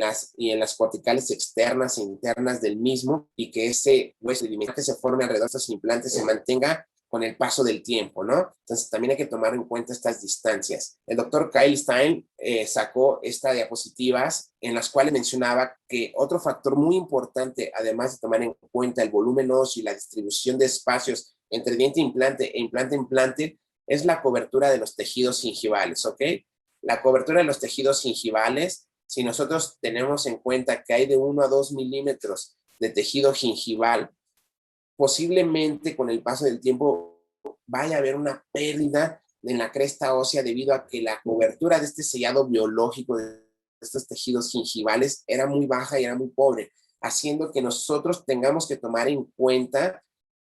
las corticales externas e internas del mismo, y que ese hueso que se forme alrededor de estos implantes se mantenga con el paso del tiempo, ¿no? Entonces también hay que tomar en cuenta estas distancias. El doctor Kyle Stein sacó estas diapositivas en las cuales mencionaba que otro factor muy importante, además de tomar en cuenta el volumen óseo y la distribución de espacios entre diente implante e implante, es la cobertura de los tejidos gingivales, ¿ok? La cobertura de los tejidos gingivales, si nosotros tenemos en cuenta que hay de 1 a 2 milímetros de tejido gingival, posiblemente con el paso del tiempo vaya a haber una pérdida en la cresta ósea debido a que la cobertura de este sellado biológico de estos tejidos gingivales era muy baja y era muy pobre, haciendo que nosotros tengamos que tomar en cuenta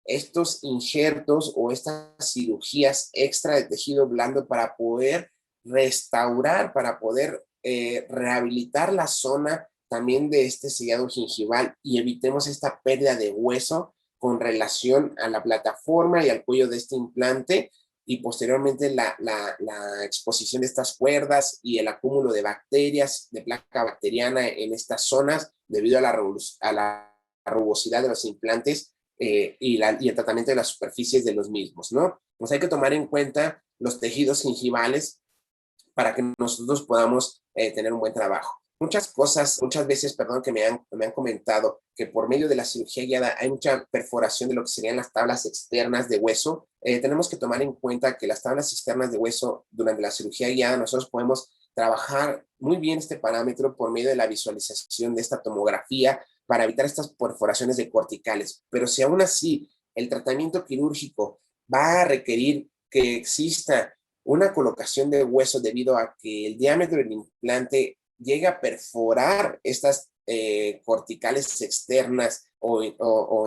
estos injertos o estas cirugías extra de tejido blando para poder restaurar, para poder rehabilitar la zona también de este sellado gingival y evitemos esta pérdida de hueso con relación a la plataforma y al cuello de este implante, y posteriormente la exposición de estas cuerdas y el acúmulo de bacterias, de placa bacteriana en estas zonas debido a la rugosidad de los implantes y el tratamiento de las superficies de los mismos, ¿no? Pues hay que tomar en cuenta los tejidos gingivales para que nosotros podamos tener un buen trabajo. Muchas veces, perdón, que me han comentado que por medio de la cirugía guiada hay mucha perforación de lo que serían las tablas externas de hueso. Tenemos que tomar en cuenta que las tablas externas de hueso durante la cirugía guiada nosotros podemos trabajar muy bien este parámetro por medio de la visualización de esta tomografía para evitar estas perforaciones de corticales. Pero si aún así el tratamiento quirúrgico va a requerir que exista una colocación de hueso debido a que el diámetro del implante llega a perforar estas corticales externas o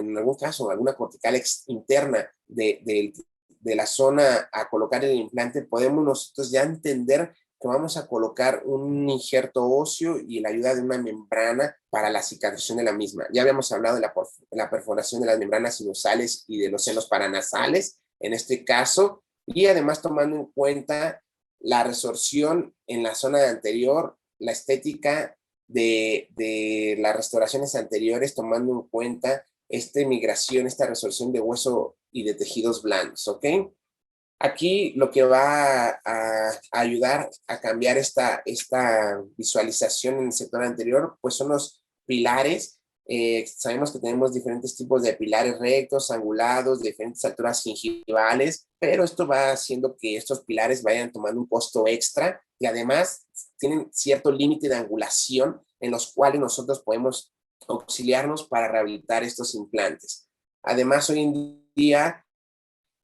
en algún caso alguna cortical interna de la zona a colocar el implante, podemos nosotros ya entender que vamos a colocar un injerto óseo y la ayuda de una membrana para la cicatrización de la misma. Ya habíamos hablado de la perforación de las membranas sinusales y de los senos paranasales en este caso, y además tomando en cuenta la resorción en la zona anterior, la estética de las restauraciones anteriores, tomando en cuenta esta migración, esta resorción de hueso y de tejidos blandos, ¿ok? Aquí lo que va a ayudar a cambiar esta visualización en el sector anterior, pues son los pilares. Sabemos que tenemos diferentes tipos de pilares rectos, angulados, de diferentes alturas gingivales, pero esto va haciendo que estos pilares vayan tomando un costo extra y además tienen cierto límite de angulación en los cuales nosotros podemos auxiliarnos para rehabilitar estos implantes. Además, hoy en día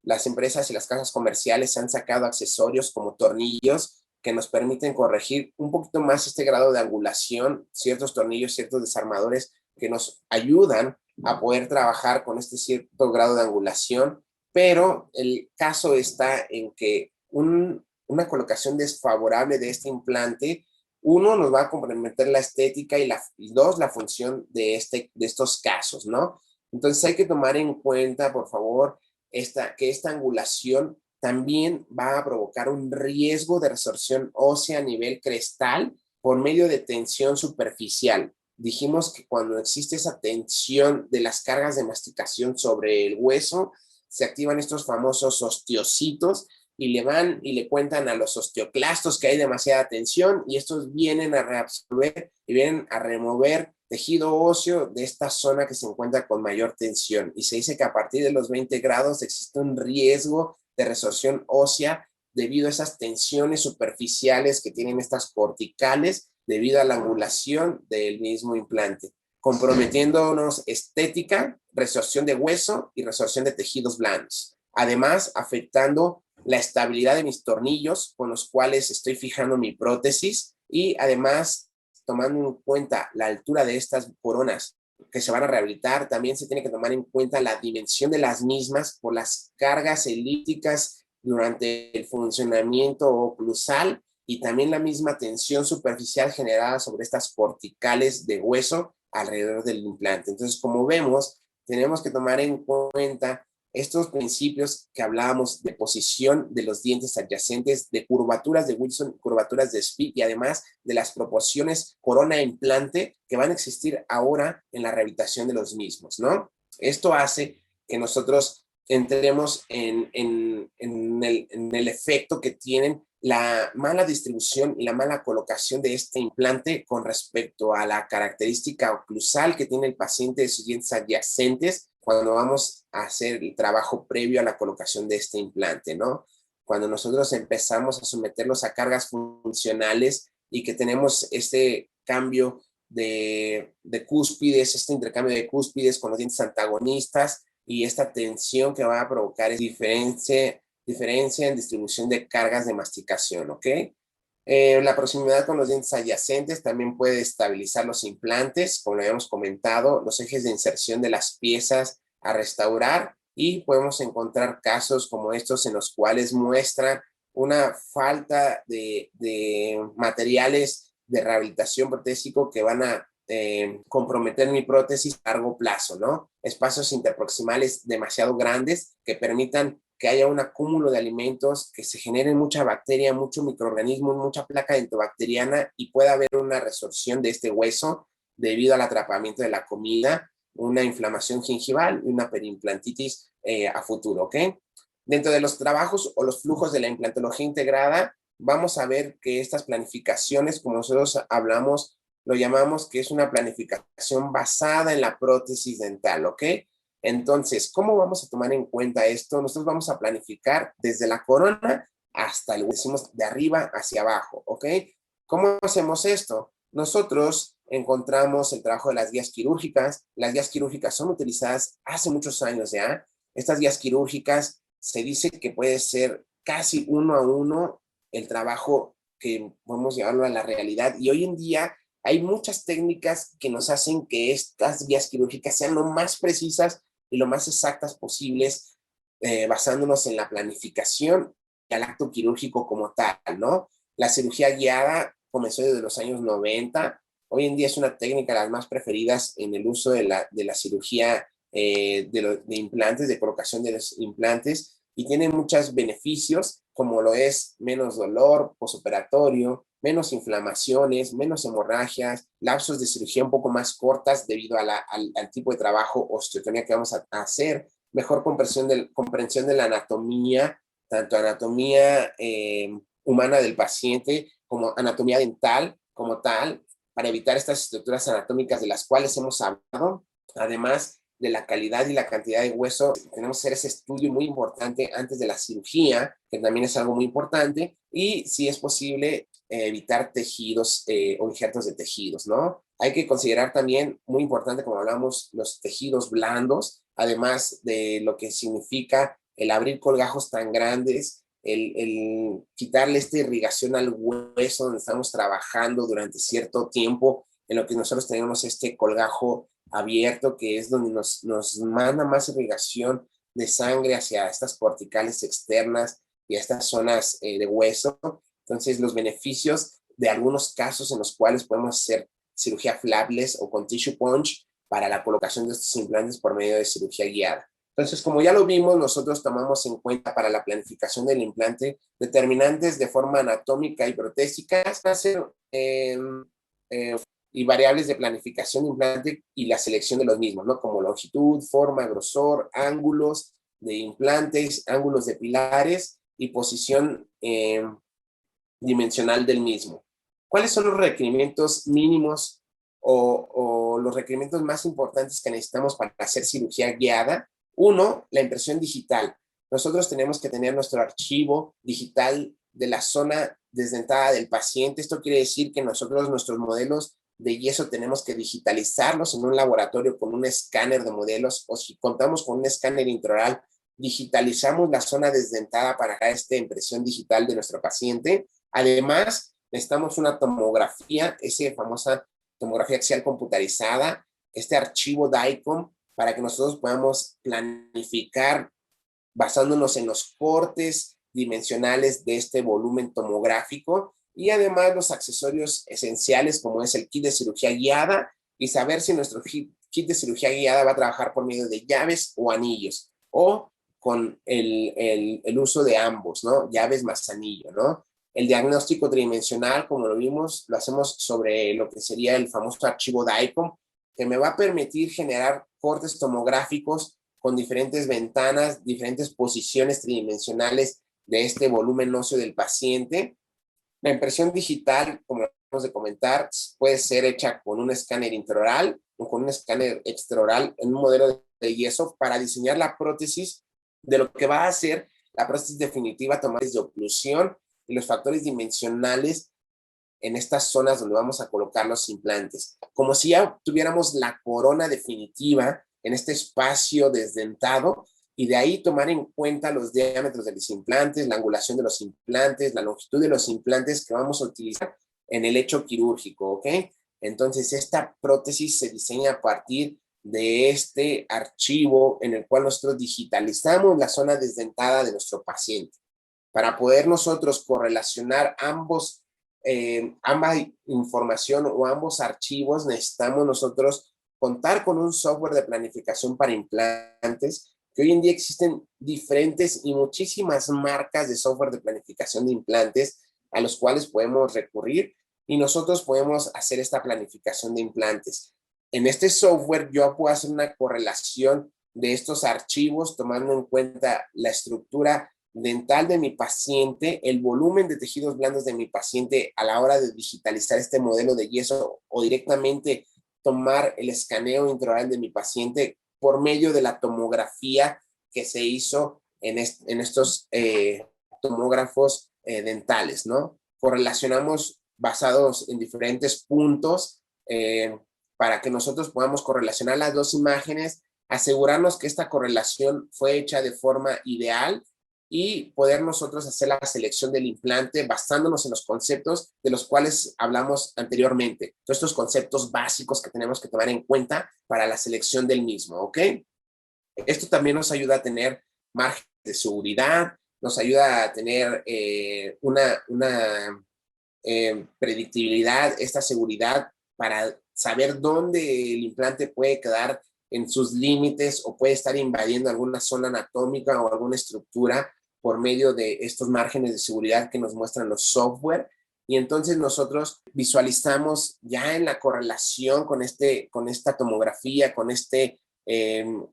las empresas y las casas comerciales han sacado accesorios como tornillos que nos permiten corregir un poquito más este grado de angulación, ciertos tornillos, ciertos desarmadores que nos ayudan a poder trabajar con este cierto grado de angulación, pero el caso está en que una colocación desfavorable de este implante, uno, nos va a comprometer la estética y dos, la función de estos casos, ¿no? Entonces hay que tomar en cuenta, por favor, que esta angulación también va a provocar un riesgo de resorción ósea a nivel crestal por medio de tensión superficial. Dijimos que cuando existe esa tensión de las cargas de masticación sobre el hueso, se activan estos famosos osteocitos y le cuentan a los osteoclastos que hay demasiada tensión y estos vienen a reabsorber y vienen a remover tejido óseo de esta zona que se encuentra con mayor tensión. Y se dice que a partir de los 20 grados existe un riesgo de resorción ósea debido a esas tensiones superficiales que tienen estas corticales debido a la angulación del mismo implante, comprometiéndonos estética, resorción de hueso y resorción de tejidos blandos. Además, afectando la estabilidad de mis tornillos con los cuales estoy fijando mi prótesis y además, tomando en cuenta la altura de estas coronas que se van a rehabilitar, también se tiene que tomar en cuenta la dimensión de las mismas por las cargas elípticas durante el funcionamiento oclusal y también la misma tensión superficial generada sobre estas corticales de hueso alrededor del implante. Entonces, como vemos, tenemos que tomar en cuenta estos principios que hablábamos de posición de los dientes adyacentes, de curvaturas de Wilson, curvaturas de Spiegel y además de las proporciones corona-implante que van a existir ahora en la rehabilitación de los mismos, ¿no? Esto hace que nosotros entremos en el efecto que tienen la mala distribución y la mala colocación de este implante con respecto a la característica oclusal que tiene el paciente de sus dientes adyacentes cuando vamos a hacer el trabajo previo a la colocación de este implante, ¿no? Cuando nosotros empezamos a someterlos a cargas funcionales y que tenemos este cambio de cúspides, este intercambio de cúspides con los dientes antagonistas y esta tensión que va a provocar es diferencia en distribución de cargas de masticación, ¿ok? La proximidad con los dientes adyacentes también puede estabilizar los implantes, como lo habíamos comentado, los ejes de inserción de las piezas a restaurar y podemos encontrar casos como estos en los cuales muestran una falta de materiales de rehabilitación protésico que van a comprometer mi prótesis a largo plazo, ¿no? Espacios interproximales demasiado grandes que permitan que haya un acúmulo de alimentos, que se genere mucha bacteria, mucho microorganismo, mucha placa dentobacteriana y pueda haber una resorción de este hueso debido al atrapamiento de la comida, una inflamación gingival y una periimplantitis a futuro, ¿ok? Dentro de los trabajos o los flujos de la implantología integrada, vamos a ver que estas planificaciones, como nosotros hablamos, lo llamamos que es una planificación basada en la prótesis dental, ¿ok? Entonces, ¿cómo vamos a tomar en cuenta esto? Nosotros vamos a planificar desde la corona hasta el, decimos, de arriba hacia abajo, ¿ok? ¿Cómo hacemos esto? Nosotros encontramos el trabajo de las guías quirúrgicas. Las guías quirúrgicas son utilizadas hace muchos años ya. Estas guías quirúrgicas se dice que puede ser casi uno a uno el trabajo que podemos llevarlo a la realidad. Y hoy en día hay muchas técnicas que nos hacen que estas guías quirúrgicas sean lo más precisas y lo más exactas posibles, basándonos en la planificación y al acto quirúrgico como tal, ¿no? La cirugía guiada comenzó desde los años 90. Hoy en día es una técnica de las más preferidas en el uso de la cirugía de implantes, de colocación de los implantes, y tiene muchos beneficios, como lo es menos dolor posoperatorio, menos inflamaciones, menos hemorragias, lapsos de cirugía un poco más cortas debido a al tipo de trabajo osteotomía que vamos a hacer, mejor comprensión de la anatomía, tanto anatomía humana del paciente como anatomía dental como tal, para evitar estas estructuras anatómicas de las cuales hemos hablado. Además de la calidad y la cantidad de hueso, tenemos que hacer ese estudio muy importante antes de la cirugía, que también es algo muy importante, y si es posible, evitar tejidos o injertos de tejidos, ¿no? Hay que considerar también, muy importante, como hablamos, los tejidos blandos, además de lo que significa el abrir colgajos tan grandes, el quitarle esta irrigación al hueso donde estamos trabajando durante cierto tiempo, en lo que nosotros tenemos este colgajo abierto, que es donde nos manda más irrigación de sangre hacia estas corticales externas y a estas zonas de hueso. Entonces, los beneficios de algunos casos en los cuales podemos hacer cirugía flapless o con tissue punch para la colocación de estos implantes por medio de cirugía guiada. Entonces, como ya lo vimos, nosotros tomamos en cuenta para la planificación del implante determinantes de forma anatómica y protésica, y variables de planificación de implante y la selección de los mismos, ¿no? Como longitud, forma, grosor, ángulos de implantes, ángulos de pilares y posición dimensional del mismo. ¿Cuáles son los requerimientos mínimos o los requerimientos más importantes que necesitamos para hacer cirugía guiada? Uno, la impresión digital. Nosotros tenemos que tener nuestro archivo digital de la zona desdentada del paciente. Esto quiere decir que nosotros nuestros modelos de yeso tenemos que digitalizarlos en un laboratorio con un escáner de modelos, o si contamos con un escáner intraoral, digitalizamos la zona desdentada para esta impresión digital de nuestro paciente. Además, necesitamos una tomografía, esa famosa tomografía axial computarizada, este archivo DICOM, para que nosotros podamos planificar basándonos en los cortes dimensionales de este volumen tomográfico y además los accesorios esenciales como es el kit de cirugía guiada y saber si nuestro kit de cirugía guiada va a trabajar por medio de llaves o anillos o con el uso de ambos, ¿no? Llaves más anillo, ¿no? El diagnóstico tridimensional, como lo vimos, lo hacemos sobre lo que sería el famoso archivo DICOM, que me va a permitir generar cortes tomográficos con diferentes ventanas, diferentes posiciones tridimensionales de este volumen óseo del paciente. La impresión digital, como acabamos de comentar, puede ser hecha con un escáner intraoral o con un escáner extraoral en un modelo de yeso para diseñar la prótesis de lo que va a ser la prótesis definitiva, tomar de oclusión y los factores dimensionales en estas zonas donde vamos a colocar los implantes. Como si ya tuviéramos la corona definitiva en este espacio desdentado y de ahí tomar en cuenta los diámetros de los implantes, la angulación de los implantes, la longitud de los implantes que vamos a utilizar en el hecho quirúrgico, ¿ok? Entonces, esta prótesis se diseña a partir de este archivo en el cual nosotros digitalizamos la zona desdentada de nuestro paciente para poder nosotros correlacionar ambas información o ambos archivos. Necesitamos nosotros contar con un software de planificación para implantes, que hoy en día existen diferentes y muchísimas marcas de software de planificación de implantes a los cuales podemos recurrir y nosotros podemos hacer esta planificación de implantes. En este software yo puedo hacer una correlación de estos archivos tomando en cuenta la estructura dental de mi paciente, el volumen de tejidos blandos de mi paciente a la hora de digitalizar este modelo de yeso o directamente tomar el escaneo intraoral de mi paciente por medio de la tomografía que se hizo en estos tomógrafos dentales, ¿no? Correlacionamos basados en diferentes puntos para que nosotros podamos correlacionar las dos imágenes, asegurarnos que esta correlación fue hecha de forma ideal y poder nosotros hacer la selección del implante basándonos en los conceptos de los cuales hablamos anteriormente. Todos estos conceptos básicos que tenemos que tomar en cuenta para la selección del mismo, ¿ok? Esto también nos ayuda a tener margen de seguridad, nos ayuda a tener una predictibilidad, esta seguridad para saber dónde el implante puede quedar en sus límites o puede estar invadiendo alguna zona anatómica o alguna estructura por medio de estos márgenes de seguridad que nos muestran los software. Y entonces nosotros visualizamos ya en la correlación con esta tomografía, con este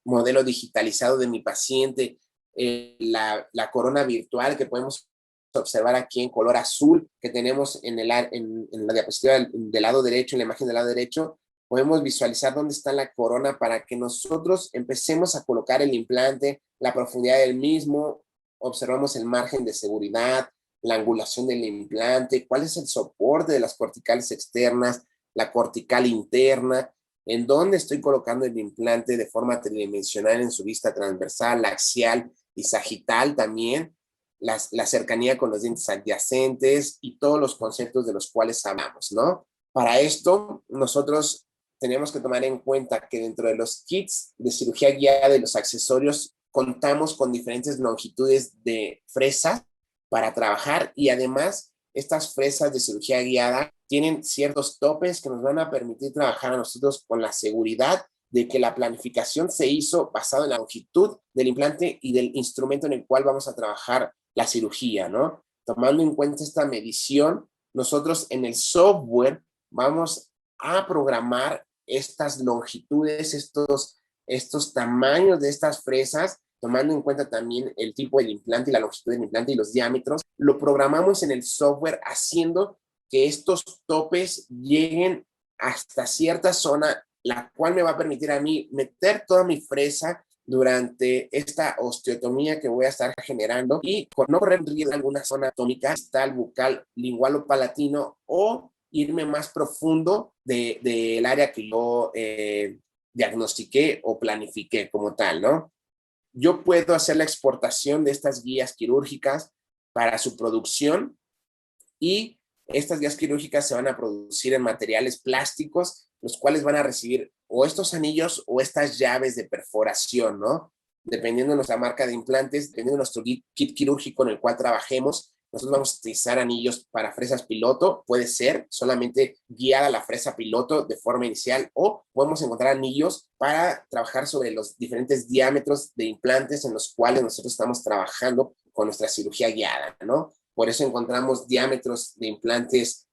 modelo digitalizado de mi paciente, la corona virtual que podemos observar aquí en color azul que tenemos en la diapositiva del lado derecho, en la imagen del lado derecho. Podemos visualizar dónde está la corona para que nosotros empecemos a colocar el implante, la profundidad del mismo, observamos el margen de seguridad, la angulación del implante, cuál es el soporte de las corticales externas, la cortical interna, en dónde estoy colocando el implante de forma tridimensional en su vista transversal, axial y sagital también, la cercanía con los dientes adyacentes y todos los conceptos de los cuales hablamos, ¿no? Para esto, nosotros tenemos que tomar en cuenta que dentro de los kits de cirugía guiada y los accesorios contamos con diferentes longitudes de fresas para trabajar y además estas fresas de cirugía guiada tienen ciertos topes que nos van a permitir trabajar a nosotros con la seguridad de que la planificación se hizo basado en la longitud del implante y del instrumento en el cual vamos a trabajar la cirugía, ¿no? Tomando en cuenta esta medición, nosotros en el software vamos a programar estas longitudes, estos tamaños de estas fresas, tomando en cuenta también el tipo del implante y la longitud del implante y los diámetros, lo programamos en el software haciendo que estos topes lleguen hasta cierta zona, la cual me va a permitir a mí meter toda mi fresa durante esta osteotomía que voy a estar generando y con no correr riesgo en alguna zona anatómica, distal, bucal, lingual o palatino, o irme más profundo del área que yo diagnostiqué o planifiqué como tal, ¿no? Yo puedo hacer la exportación de estas guías quirúrgicas para su producción y estas guías quirúrgicas se van a producir en materiales plásticos, los cuales van a recibir o estos anillos o estas llaves de perforación, ¿no? Dependiendo de nuestra marca de implantes, dependiendo de nuestro kit quirúrgico en el cual trabajemos, nosotros vamos a utilizar anillos para fresas piloto, puede ser solamente guiada la fresa piloto de forma inicial, o podemos encontrar anillos para trabajar sobre los diferentes diámetros de implantes en los cuales nosotros estamos trabajando con nuestra cirugía guiada, ¿no? Por eso encontramos diámetros de implantes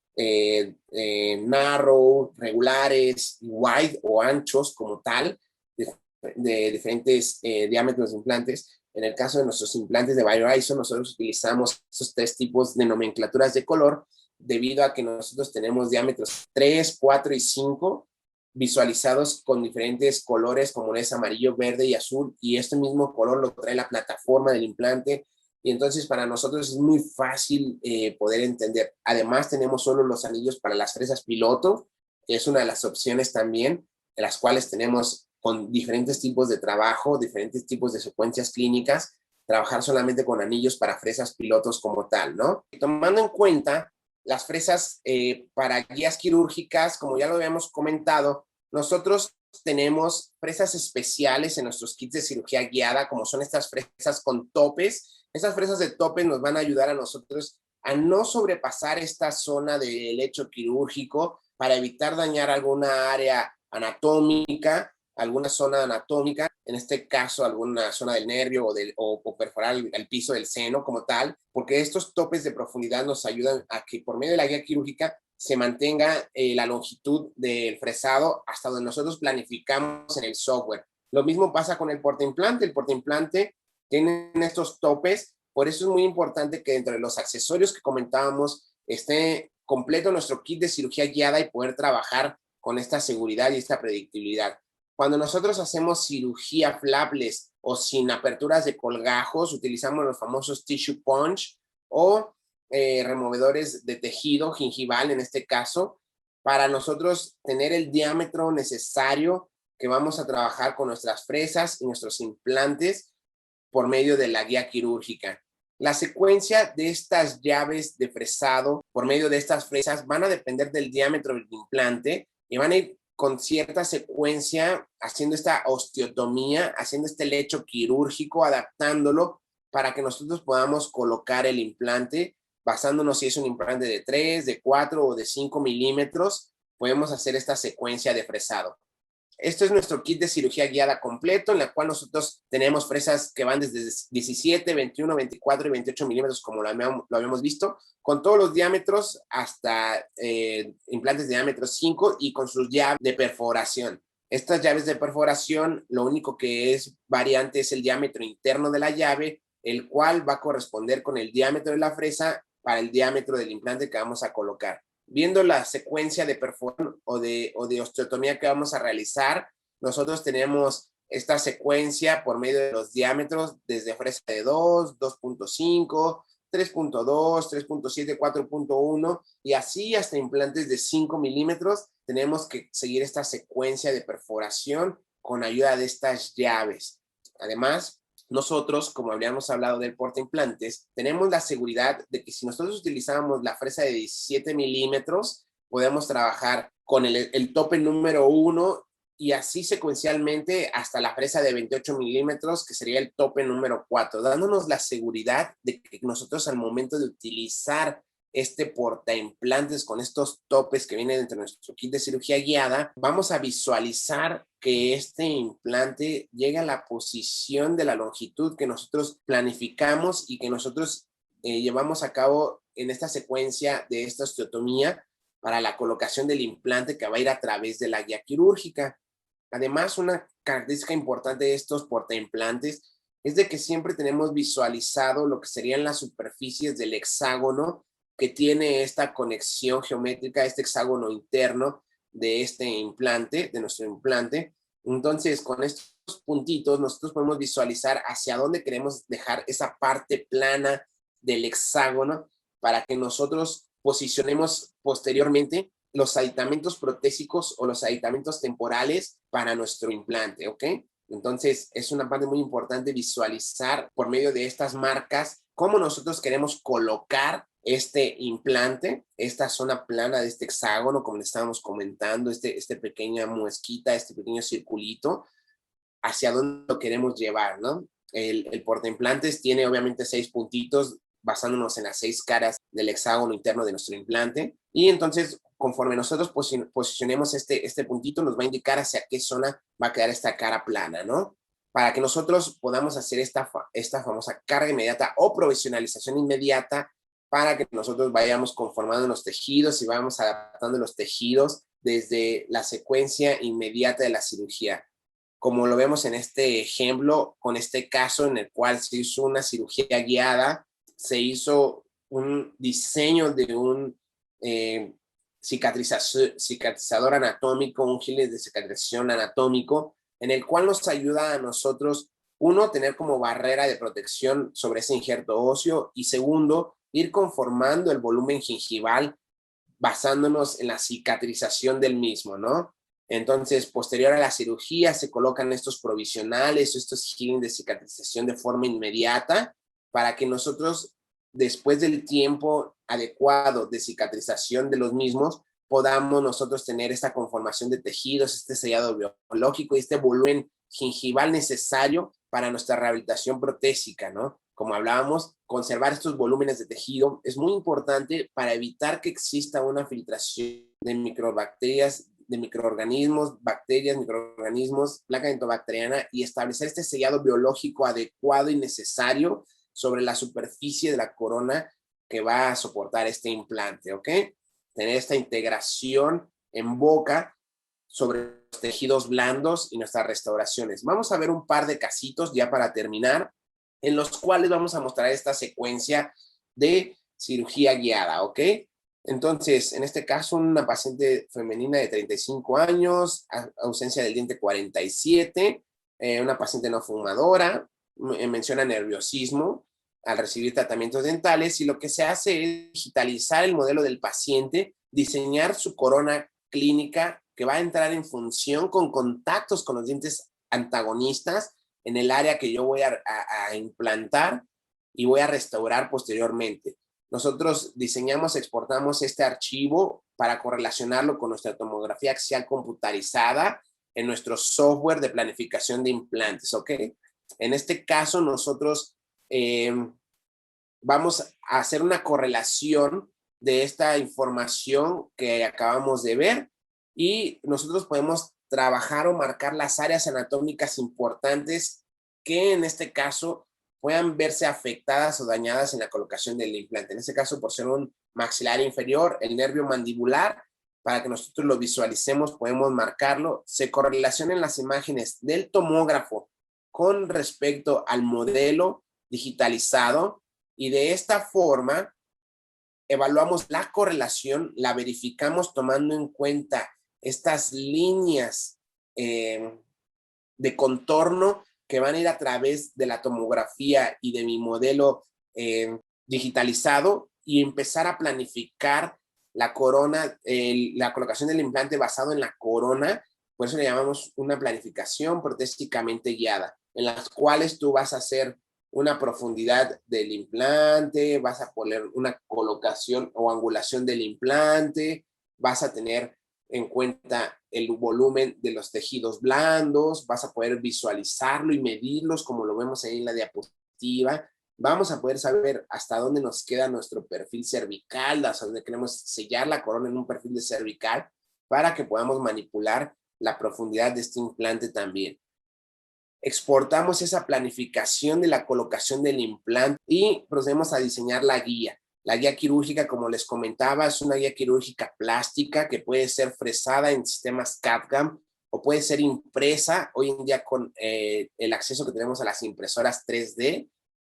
narrow, regulares, wide o anchos como tal, de diferentes diámetros de implantes. En el caso de nuestros implantes de BioHorizon, nosotros utilizamos esos tres tipos de nomenclaturas de color debido a que nosotros tenemos diámetros 3, 4 y 5 visualizados con diferentes colores como es amarillo, verde y azul, y este mismo color lo trae la plataforma del implante, y entonces para nosotros es muy fácil poder entender. Además tenemos solo los anillos para las fresas piloto, que es una de las opciones también, en las cuales tenemos con diferentes tipos de trabajo, diferentes tipos de secuencias clínicas, trabajar solamente con anillos para fresas pilotos como tal, ¿no? Y tomando en cuenta las fresas para guías quirúrgicas, como ya lo habíamos comentado, nosotros tenemos fresas especiales en nuestros kits de cirugía guiada, como son estas fresas con topes. Esas fresas de tope nos van a ayudar a nosotros a no sobrepasar esta zona del lecho quirúrgico para evitar dañar alguna área anatómica, alguna zona anatómica, en este caso alguna zona del nervio o perforar el piso del seno como tal, porque estos topes de profundidad nos ayudan a que por medio de la guía quirúrgica se mantenga la longitud del fresado hasta donde nosotros planificamos en el software. Lo mismo pasa con el portaimplante. El portaimplante tiene estos topes, por eso es muy importante que dentro de los accesorios que comentábamos esté completo nuestro kit de cirugía guiada y poder trabajar con esta seguridad y esta predictibilidad. Cuando nosotros hacemos cirugía flapless o sin aperturas de colgajos, utilizamos los famosos tissue punch o removedores de tejido gingival en este caso, para nosotros tener el diámetro necesario que vamos a trabajar con nuestras fresas y nuestros implantes por medio de la guía quirúrgica. La secuencia de estas llaves de fresado por medio de estas fresas van a depender del diámetro del implante y van a ir con cierta secuencia haciendo esta osteotomía, haciendo este lecho quirúrgico, adaptándolo para que nosotros podamos colocar el implante basándonos si es un implante de 3, de 4 o de 5 milímetros, podemos hacer esta secuencia de fresado. Esto es nuestro kit de cirugía guiada completo, en la cual nosotros tenemos fresas que van desde 17, 21, 24 y 28 milímetros, como lo habíamos visto, con todos los diámetros hasta implantes de diámetro 5 y con sus llaves de perforación. Estas llaves de perforación, lo único que es variante es el diámetro interno de la llave, el cual va a corresponder con el diámetro de la fresa para el diámetro del implante que vamos a colocar. Viendo la secuencia de perforación o de osteotomía que vamos a realizar, nosotros tenemos esta secuencia por medio de los diámetros desde fresa de 2, 2.5, 3.2, 3.7, 4.1 y así hasta implantes de 5 milímetros. Tenemos que seguir esta secuencia de perforación con ayuda de estas llaves. Además, nosotros, como habíamos hablado del portaimplantes, tenemos la seguridad de que si nosotros utilizamos la fresa de 17 milímetros, podemos trabajar con el tope número 1 y así secuencialmente hasta la fresa de 28 milímetros, que sería el tope número 4, dándonos la seguridad de que nosotros al momento de utilizar este portaimplantes con estos topes que vienen dentro de nuestro kit de cirugía guiada, vamos a visualizar que este implante llega a la posición de la longitud que nosotros planificamos y que nosotros llevamos a cabo en esta secuencia de esta osteotomía para la colocación del implante que va a ir a través de la guía quirúrgica. Además, una característica importante de estos portaimplantes es de que siempre tenemos visualizado lo que serían las superficies del hexágono que tiene esta conexión geométrica, este hexágono interno de este implante, de nuestro implante. Entonces, con estos puntitos nosotros podemos visualizar hacia dónde queremos dejar esa parte plana del hexágono para que nosotros posicionemos posteriormente los aditamentos protésicos o los aditamentos temporales para nuestro implante, ¿ok? Entonces, es una parte muy importante visualizar por medio de estas marcas cómo nosotros queremos colocar este implante, esta zona plana de este hexágono, como le estábamos comentando, este pequeña muesquita, este pequeño circulito, hacia dónde lo queremos llevar, ¿no? El portaimplantes tiene obviamente 6 puntitos basándonos en las 6 caras del hexágono interno de nuestro implante. Y entonces, conforme nosotros posicionemos este puntito, nos va a indicar hacia qué zona va a quedar esta cara plana, ¿no? Para que nosotros podamos hacer esta famosa carga inmediata o provisionalización inmediata para que nosotros vayamos conformando los tejidos y vayamos adaptando los tejidos desde la secuencia inmediata de la cirugía. Como lo vemos en este ejemplo, con este caso en el cual se hizo una cirugía guiada, se hizo un diseño de un cicatrizador anatómico, un gel de cicatrización anatómico, en el cual nos ayuda a nosotros, uno, tener como barrera de protección sobre ese injerto óseo, y segundo, ir conformando el volumen gingival basándonos en la cicatrización del mismo, ¿no? Entonces, posterior a la cirugía, se colocan estos provisionales, estos healing de cicatrización de forma inmediata, para que nosotros, después del tiempo adecuado de cicatrización de los mismos, podamos nosotros tener esta conformación de tejidos, este sellado biológico y este volumen gingival necesario para nuestra rehabilitación protésica, ¿no? Como hablábamos, conservar estos volúmenes de tejido es muy importante para evitar que exista una filtración de microbacterias, de microorganismos, bacterias, microorganismos, placa dentobacteriana, y establecer este sellado biológico adecuado y necesario sobre la superficie de la corona que va a soportar este implante, ¿ok? Tener esta integración en boca sobre los tejidos blandos y nuestras restauraciones. Vamos a ver un par de casitos ya para terminar, en los cuales vamos a mostrar esta secuencia de cirugía guiada, ¿ok? Entonces, en este caso, una paciente femenina de 35 años, ausencia del diente 47, una paciente no fumadora, menciona nerviosismo al recibir tratamientos dentales, y lo que se hace es digitalizar el modelo del paciente, diseñar su corona clínica que va a entrar en función con contactos con los dientes antagonistas en el área que yo voy a implantar y voy a restaurar posteriormente. Nosotros diseñamos, exportamos este archivo para correlacionarlo con nuestra tomografía axial computarizada en nuestro software de planificación de implantes, ¿ok? En este caso, nosotros vamos a hacer una correlación de esta información que acabamos de ver, y nosotros podemos trabajar o marcar las áreas anatómicas importantes que en este caso puedan verse afectadas o dañadas en la colocación del implante. En este caso, por ser un maxilar inferior, el nervio mandibular, para que nosotros lo visualicemos, podemos marcarlo. Se correlacionan las imágenes del tomógrafo con respecto al modelo digitalizado, y de esta forma evaluamos la correlación, la verificamos tomando en cuenta estas líneas de contorno que van a ir a través de la tomografía y de mi modelo digitalizado, y empezar a planificar la corona, la colocación del implante basado en la corona. Por eso le llamamos una planificación protésicamente guiada, en las cuales tú vas a hacer una profundidad del implante, vas a poner una colocación o angulación del implante, vas a tener en cuenta el volumen de los tejidos blandos, vas a poder visualizarlo y medirlos como lo vemos ahí en la diapositiva. Vamos a poder saber hasta dónde nos queda nuestro perfil cervical, hasta dónde queremos sellar la corona en un perfil de cervical, para que podamos manipular la profundidad de este implante también. Exportamos esa planificación de la colocación del implante y procedemos a diseñar la guía. La guía quirúrgica, como les comentaba, es una guía quirúrgica plástica que puede ser fresada en sistemas CAD/CAM o puede ser impresa hoy en día con el acceso que tenemos a las impresoras 3D,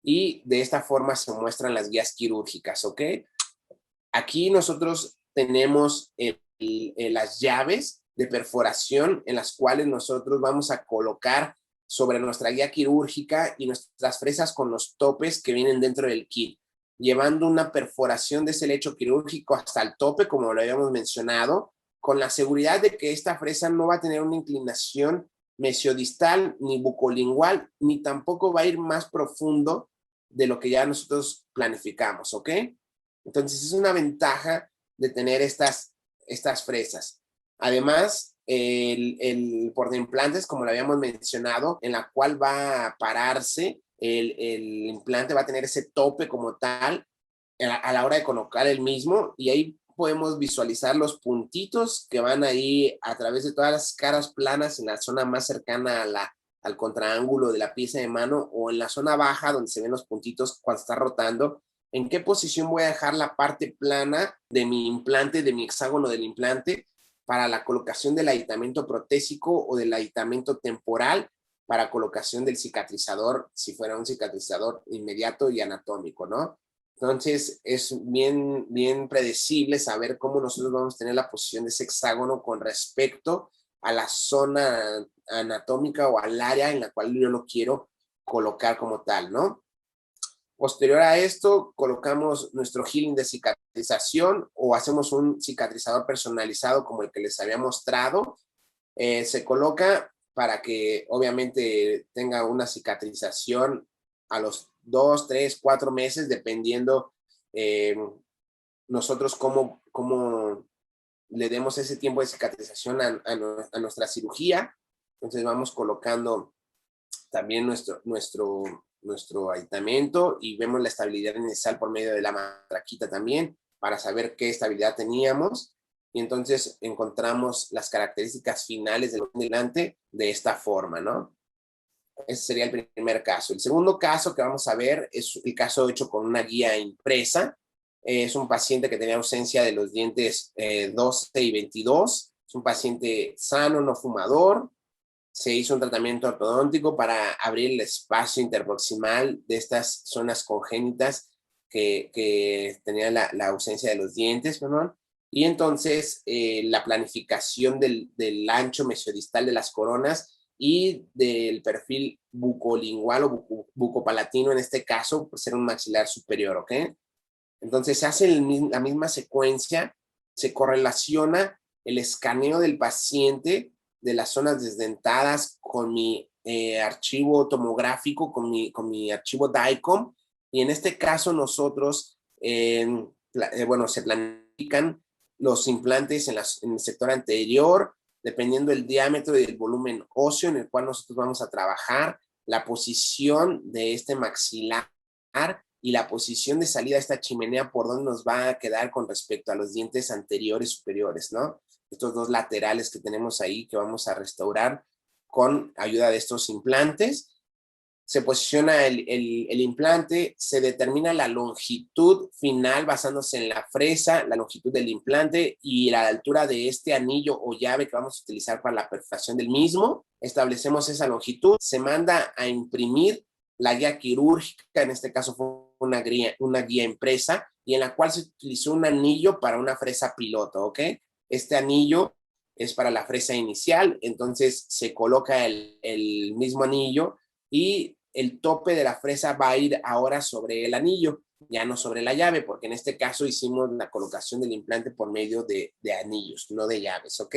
y de esta forma se muestran las guías quirúrgicas, ¿ok? Aquí nosotros tenemos las llaves de perforación en las cuales nosotros vamos a colocar sobre nuestra guía quirúrgica y nuestras fresas con los topes que vienen dentro del kit, llevando una perforación de ese lecho quirúrgico hasta el tope, como lo habíamos mencionado, con la seguridad de que esta fresa no va a tener una inclinación mesiodistal ni bucolingual, ni tampoco va a ir más profundo de lo que ya nosotros planificamos, ¿ok? Entonces es una ventaja de tener estas fresas. Además, el portaimplantes, como lo habíamos mencionado, en la cual va a pararse, el implante va a tener ese tope como tal a la hora de colocar el mismo, y ahí podemos visualizar los puntitos que van ahí a través de todas las caras planas en la zona más cercana al contraángulo de la pieza de mano, o en la zona baja donde se ven los puntitos cuando está rotando. ¿En qué posición voy a dejar la parte plana de mi implante, de mi hexágono del implante, para la colocación del aditamento protésico o del aditamento temporal para colocación del cicatrizador, si fuera un cicatrizador inmediato y anatómico, ¿no? Entonces es bien predecible saber cómo nosotros vamos a tener la posición de ese hexágono con respecto a la zona anatómica o al área en la cual yo lo quiero colocar como tal, ¿no? Posterior a esto, colocamos nuestro healing de cicatrización o hacemos un cicatrizador personalizado como el que les había mostrado. Se coloca para que obviamente tenga una cicatrización a los 2, 3, 4 meses, dependiendo nosotros cómo le demos ese tiempo de cicatrización a nuestra cirugía. Entonces vamos colocando también nuestro aditamento y vemos la estabilidad inicial por medio de la matraquita también, para saber qué estabilidad teníamos. Y entonces encontramos las características finales del implante de esta forma, ¿no? Ese sería el primer caso. El segundo caso que vamos a ver es el caso hecho con una guía impresa. Es un paciente que tenía ausencia de los dientes 12 y 22. Es un paciente sano, no fumador. Se hizo un tratamiento ortodóntico para abrir el espacio interproximal de estas zonas congénitas que tenían la ausencia de los dientes, perdón. Y entonces la planificación del ancho mesiodistal de las coronas y del perfil bucolingual o bucopalatino en este caso, por ser un maxilar superior, ¿ok? Entonces se hace la misma secuencia, se correlaciona el escaneo del paciente de las zonas desdentadas con mi archivo tomográfico, con mi archivo DICOM, y en este caso nosotros, bueno, se planifican los implantes en el sector anterior, dependiendo del diámetro y del volumen óseo en el cual nosotros vamos a trabajar, la posición de este maxilar y la posición de salida de esta chimenea por donde nos va a quedar con respecto a los dientes anteriores superiores, ¿no? Estos dos laterales que tenemos ahí que vamos a restaurar con ayuda de estos implantes. Se posiciona el implante, se determina la longitud final basándose en la fresa, la longitud del implante y la altura de este anillo o llave que vamos a utilizar para la perforación del mismo. Establecemos esa longitud, se manda a imprimir la guía quirúrgica, en este caso fue una guía impresa, y en la cual se utilizó un anillo para una fresa piloto, ¿ok? Este anillo es para la fresa inicial, entonces se coloca el mismo anillo y el tope de la fresa va a ir ahora sobre el anillo, ya no sobre la llave, porque en este caso hicimos la colocación del implante por medio de anillos, no de llaves, ¿ok?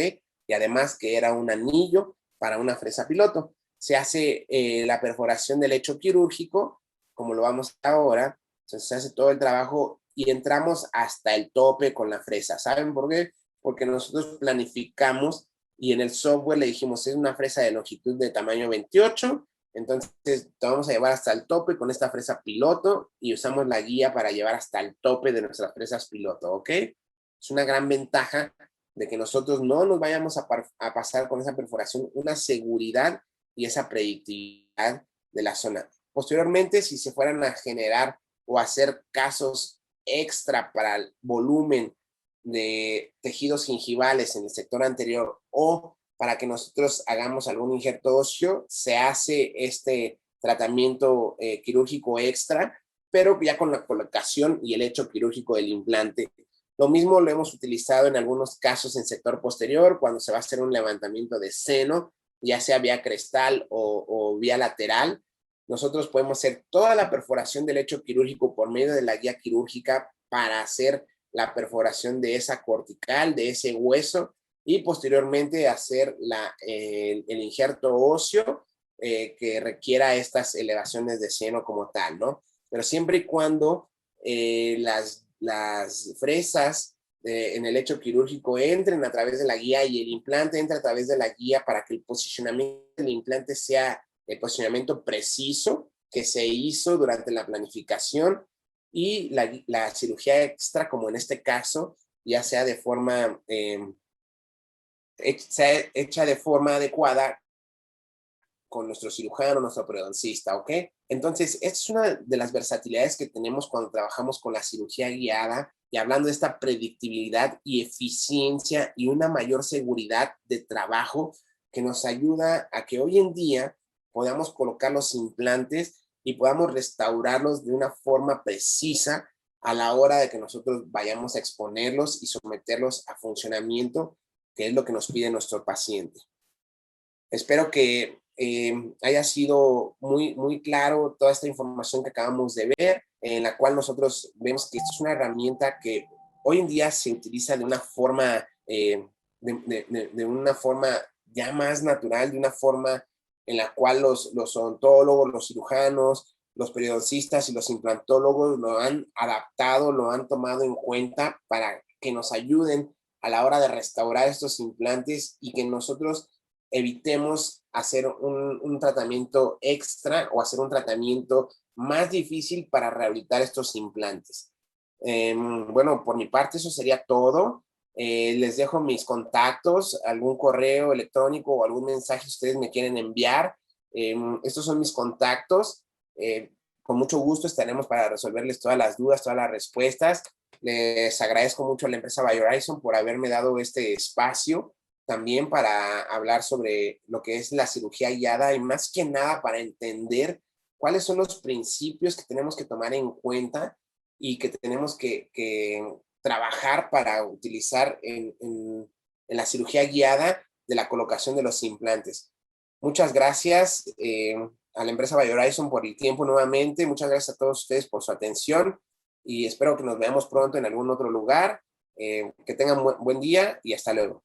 Y además que era un anillo para una fresa piloto. Se hace la perforación del lecho quirúrgico, como lo vamos a ahora, entonces se hace todo el trabajo y entramos hasta el tope con la fresa. ¿Saben por qué? Porque nosotros planificamos y en el software le dijimos, es una fresa de longitud de tamaño 28, entonces te vamos a llevar hasta el tope con esta fresa piloto y usamos la guía para llevar hasta el tope de nuestras fresas piloto, ¿ok? Es una gran ventaja de que nosotros no nos vayamos a pasar con esa perforación, una seguridad y esa predictibilidad de la zona. Posteriormente, si se fueran a generar o hacer casos extra para el volumen de tejidos gingivales en el sector anterior o para que nosotros hagamos algún injerto óseo, se hace este tratamiento quirúrgico extra, pero ya con la colocación y el hecho quirúrgico del implante. Lo mismo lo hemos utilizado en algunos casos en sector posterior, cuando se va a hacer un levantamiento de seno ya sea vía crestal o vía lateral. Nosotros podemos hacer toda la perforación del lecho quirúrgico por medio de la guía quirúrgica para hacer la perforación de esa cortical, de ese hueso, y posteriormente hacer el injerto óseo que requiera estas elevaciones de seno como tal, ¿no? Pero siempre y cuando las fresas en el lecho quirúrgico entren a través de la guía y el implante entre a través de la guía para que el posicionamiento del implante sea el posicionamiento preciso que se hizo durante la planificación, y la cirugía extra, como en este caso, ya sea de forma hecha de forma adecuada con nuestro cirujano, nuestro periodoncista, ¿ok? Entonces, esta es una de las versatilidades que tenemos cuando trabajamos con la cirugía guiada, y hablando de esta predictibilidad y eficiencia y una mayor seguridad de trabajo que nos ayuda a que hoy en día podamos colocar los implantes y podamos restaurarlos de una forma precisa a la hora de que nosotros vayamos a exponerlos y someterlos a funcionamiento, que es lo que nos pide nuestro paciente. Espero que haya sido muy claro toda esta información que acabamos de ver, en la cual nosotros vemos que esto es una herramienta que hoy en día se utiliza de una forma, de una forma ya más natural, de una forma en la cual los odontólogos, los cirujanos, los periodoncistas y los implantólogos lo han adaptado, lo han tomado en cuenta para que nos ayuden a la hora de restaurar estos implantes, y que nosotros evitemos hacer un tratamiento extra o hacer un tratamiento más difícil para rehabilitar estos implantes. Bueno, por mi parte eso sería todo. Les dejo mis contactos, algún correo electrónico o algún mensaje que ustedes me quieren enviar. Estos son mis contactos. Con mucho gusto estaremos para resolverles todas las dudas, todas las respuestas. Les agradezco mucho a la empresa BioHorizon por haberme dado este espacio también para hablar sobre lo que es la cirugía guiada, y más que nada para entender cuáles son los principios que tenemos que tomar en cuenta y que tenemos que trabajar para utilizar en la cirugía guiada de la colocación de los implantes. Muchas gracias a la empresa BioHorizon por el tiempo nuevamente. Muchas gracias a todos ustedes por su atención y espero que nos veamos pronto en algún otro lugar. Que tengan buen día y hasta luego.